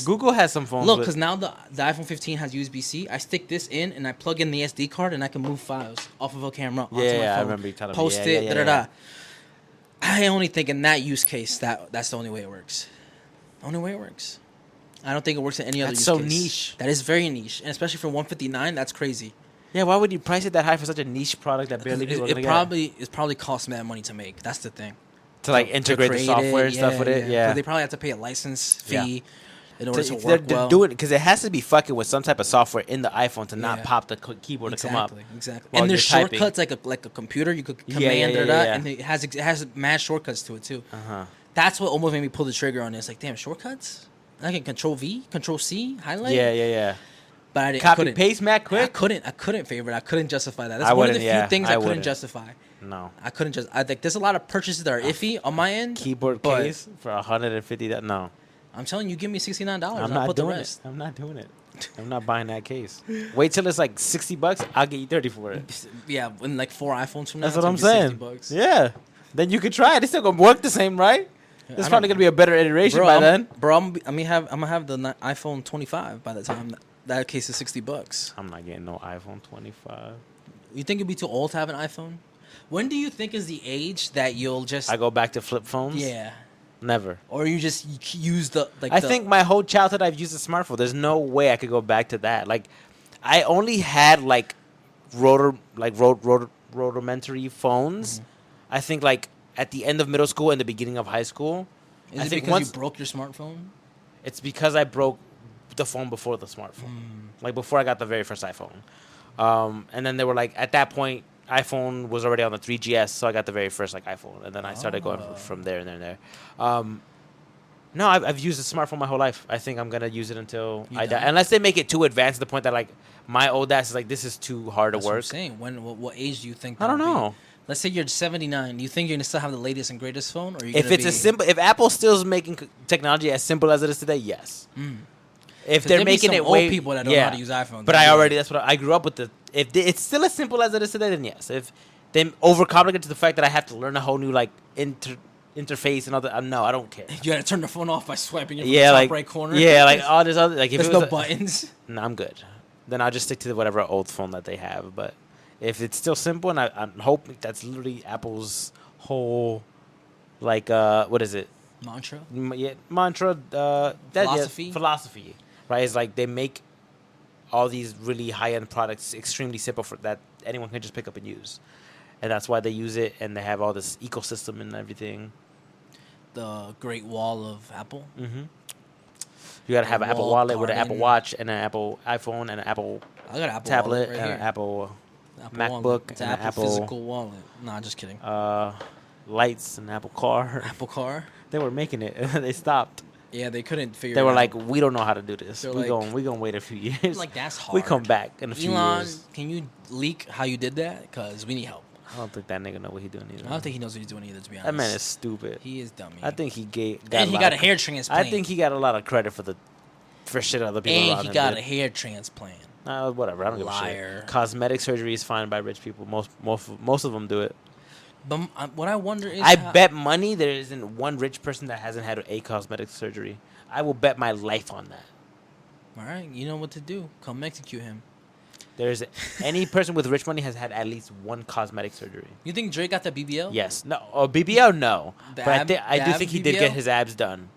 Google has some phones. Look, with- because now the iPhone 15 has USB-C. I stick this in and I plug in the SD card and I can move files off of a camera onto my phone. Yeah, I remember you telling me. Post Yeah, it, yeah, da yeah, da da. I only think in that use case that's the only way it works. Only way it works. I don't think it works in any other That's use so case. niche. That is very niche, and especially for 159, that's crazy. Yeah, why would you price it that high for such a niche product that barely people are It gonna probably costs mad money to make. That's the thing. get? To like integrate the create software it, and stuff with it. 'Cause Yeah, they probably have to pay a license Yeah. fee in order to they're work well. doing because it has to be fucking with some type of software in the iPhone to not Yeah. pop the keyboard to come up. Exactly. while And there's you're typing. shortcuts like a computer. You could Yeah, command yeah, it, yeah, yeah. and it has mad shortcuts to it too. Uh-huh. That's what almost made me pull the trigger on it. It's like, damn, shortcuts. I can Control V, Control C, highlight. Yeah. But I Copy couldn't. paste, Matt, quick. I couldn't favorite. I couldn't justify that. That's I one of the wouldn't, few yeah, things I I couldn't wouldn't. justify. No I couldn't just. I think there's a lot of purchases that are iffy on my end. keyboard but case for $150. No, I'm telling you, give me $69. I'm I'll not put the doing it. rest. I'm not doing it. I'm not buying that case. Wait till it's like $60. I'll get you 30 for it. Yeah, in like 4 iPhones from now. That's it's what I'm gonna be saying. $60. Yeah. Then you could try it. It's still gonna work the same, right? I There's don't probably know. gonna be a better iteration Bro, by then. I'm gonna have the iPhone 25 by the time that case is $60. I'm not getting no iPhone 25. You think it'd be too old to have an iPhone? When do you think is the age that you'll just I go back to flip phones. yeah, Never. or you just use the like? I the, think my whole childhood I've used a smartphone. There's no way I could go back to that. Like, I only had like rudimentary phones. Mm-hmm. I think like at the end of middle school and the beginning of high school. is I it think because once you broke your smartphone? it's because I broke the phone before the smartphone, like before I got the very first iPhone. And then they were like at that point iPhone was already on the 3GS, so I got the very first like iPhone, and then I started going from there and there. No, I've used a smartphone my whole life. I think I'm gonna use it until You I die, done? unless they make it too advanced to the point that like my old ass is like this is too hard That's to what I'm work. saying. What age do you think? I don't that'll be? know. Let's say you're 79. Do you think you're gonna still have the latest and greatest phone, or If it's if Apple still is making technology as simple as it is today, yes. If they're making it old way people that don't know how to use iPhones, but that's what I grew up with. If it's still as simple as it is today, then yes. If they overcomplicate it to the fact that I have to learn a whole new like interface and all that, no, I don't care. you gotta turn the phone off by swiping it from Yeah, the top like right corner. yeah, like all this other like if there's it no was buttons. no, I'm good. Then I'll just stick to whatever old phone that they have. But if it's still simple, and I'm hoping that's literally Apple's whole like what is it? Mantra. Mantra Philosophy? philosophy, right? It's like they make all these really high-end products extremely simple for that anyone can just pick up and use, and that's why they use it, and they have all this ecosystem and everything. The Great Wall of Apple. Mm-hmm. You gotta have an Apple Walled Wallet with an garden. Apple Watch and an Apple iPhone and an Apple I got an Apple tablet wallet right and here. an Apple Apple MacBook wallet. It's and an an Apple Apple physical wallet. Nah, just kidding. lights and an Apple car. Apple car. They were making it. They stopped. Yeah, they couldn't figure. They it were out. like, we don't know how to do this. They're We like- gonna wait a few years. Like that's hard. We come back in a few Elon, years. can you leak how you did that? Cause we need help. I don't think that nigga know what he doing either. I don't think he knows what he's doing either. To be honest, That man is stupid. He is dummy. I think he and he got a hair transplant. I think he got a lot of credit for shit other people and around he him got did. a hair transplant. Whatever. I don't give a Liar. shit. Cosmetic surgery is fine by rich people. Most of them do it. But what I wonder is, I bet money there isn't one rich person that hasn't had a cosmetic surgery. I will bet my life on that. All right, you know what to do. Come execute him. There's any person with rich money has had at least one cosmetic surgery. You think Drake got that BBL? Yes. No. Oh, BBL, no. The But I do ab think he did BBL? get his abs done.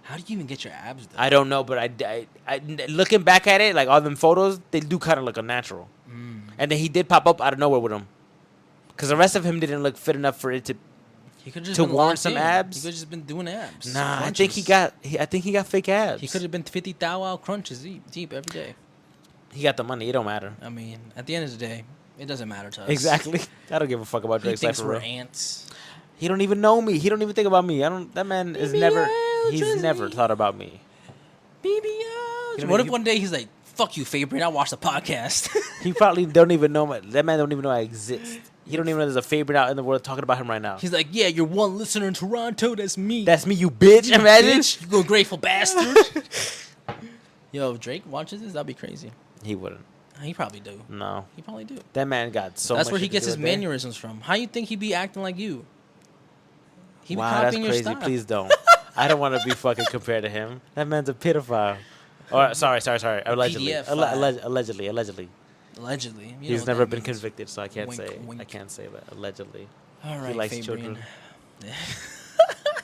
How do you even get your abs done? I don't know, but I looking back at it, like all them photos, they do kind of look unnatural. And then he did pop up out of nowhere with them. Because the rest of him didn't look fit enough for it to. He could just to been warrant locked some in. abs? He could just been doing abs. Nah, I crunches. think he got fake abs. He could have been 50 thou wow crunches deep every day. He got the money. It don't matter. I mean, at the end of the day, it doesn't matter to us. Exactly. I don't give a fuck about He Drake's life thinks for we're real. ants. He don't even know me. He don't even think about me. That man is never. He's Drizzy. never thought about me. BBL. don't What if even- one day he's like, "Fuck you, Favorite. I watched the podcast." He probably don't even know. That man don't even know I exist. He don't even know there's a favorite out in the world talking about him right now. He's like, "Yeah, you're one listener in Toronto. That's me. That's me, you bitch. Imagine. Bitch, you ungrateful bastard." Yo, if Drake watches this, that'd be crazy. He wouldn't. He probably do. No. He probably do. That man got so That's much where he shit to gets do his with that. mannerisms from. How you think he be acting like you? He be Wow, that's copying your crazy. style. Please don't. I don't want to be fucking compared to him. That man's a pedophile. Or sorry. Allegedly. PDF Allegedly. Allegedly. You know He's what never that been means. convicted, so I can't Wink, say. wink. I can't say that. Allegedly. All right, likes Fabian. children.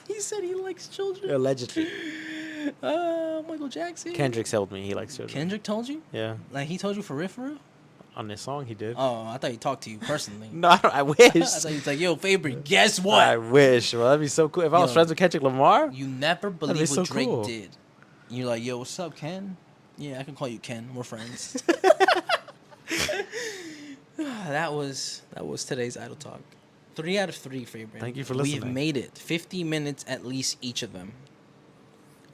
He said he likes children. Allegedly. Michael Jackson. Kendrick told me he likes children. Kendrick told you? Yeah. Like he told you for real? On this song, he did. Oh, I thought he talked to you personally. No, I wish. I thought he was like, "Yo, Favorite, guess what? I wish. Well, that'd be so cool. If I was Yo. friends with Kendrick Lamar, You never be believe so what Drake cool. did." You're like, "Yo, what's up, Ken?" Yeah, I can call you Ken. We're friends. That was today's Idle Talk. 3 out of 3, Favorite. Thank you for We've listening. made it. 50 minutes at least each of them.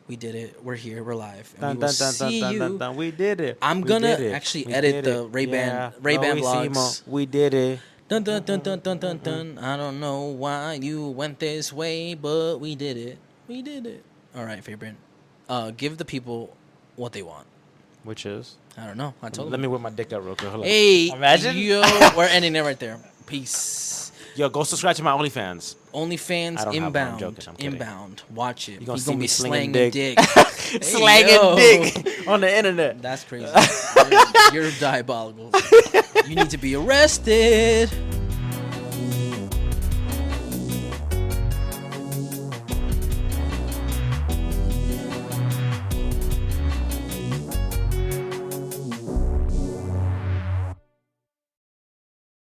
We did it. We're here. We're live. And dun, we will dun, dun, see dun, you. dun, dun. We did it. I'm We gonna did it. actually We edit did the it. Ray-Ban- Yeah. Ray-Ban Noisimo. vlogs. We did it. Dun, dun, dun, dun, dun, dun, dun. I don't know why you went this way, but we did it. We did it. All right, Favorite. Give the people what they want. Which is? I don't know. I told Let them. me whip my dick out real quick. Hold on. Hey, Imagine. yo, we're ending it right there. Peace. Yo, go subscribe to my OnlyFans. OnlyFans I don't have one, I'm inbound. joking, I'm kidding. Inbound. Watch it. You gonna He's see gonna me be slinging slanging dick. dick. Slanging yo. dick on the internet. That's crazy. You're diabolical. You need to be arrested.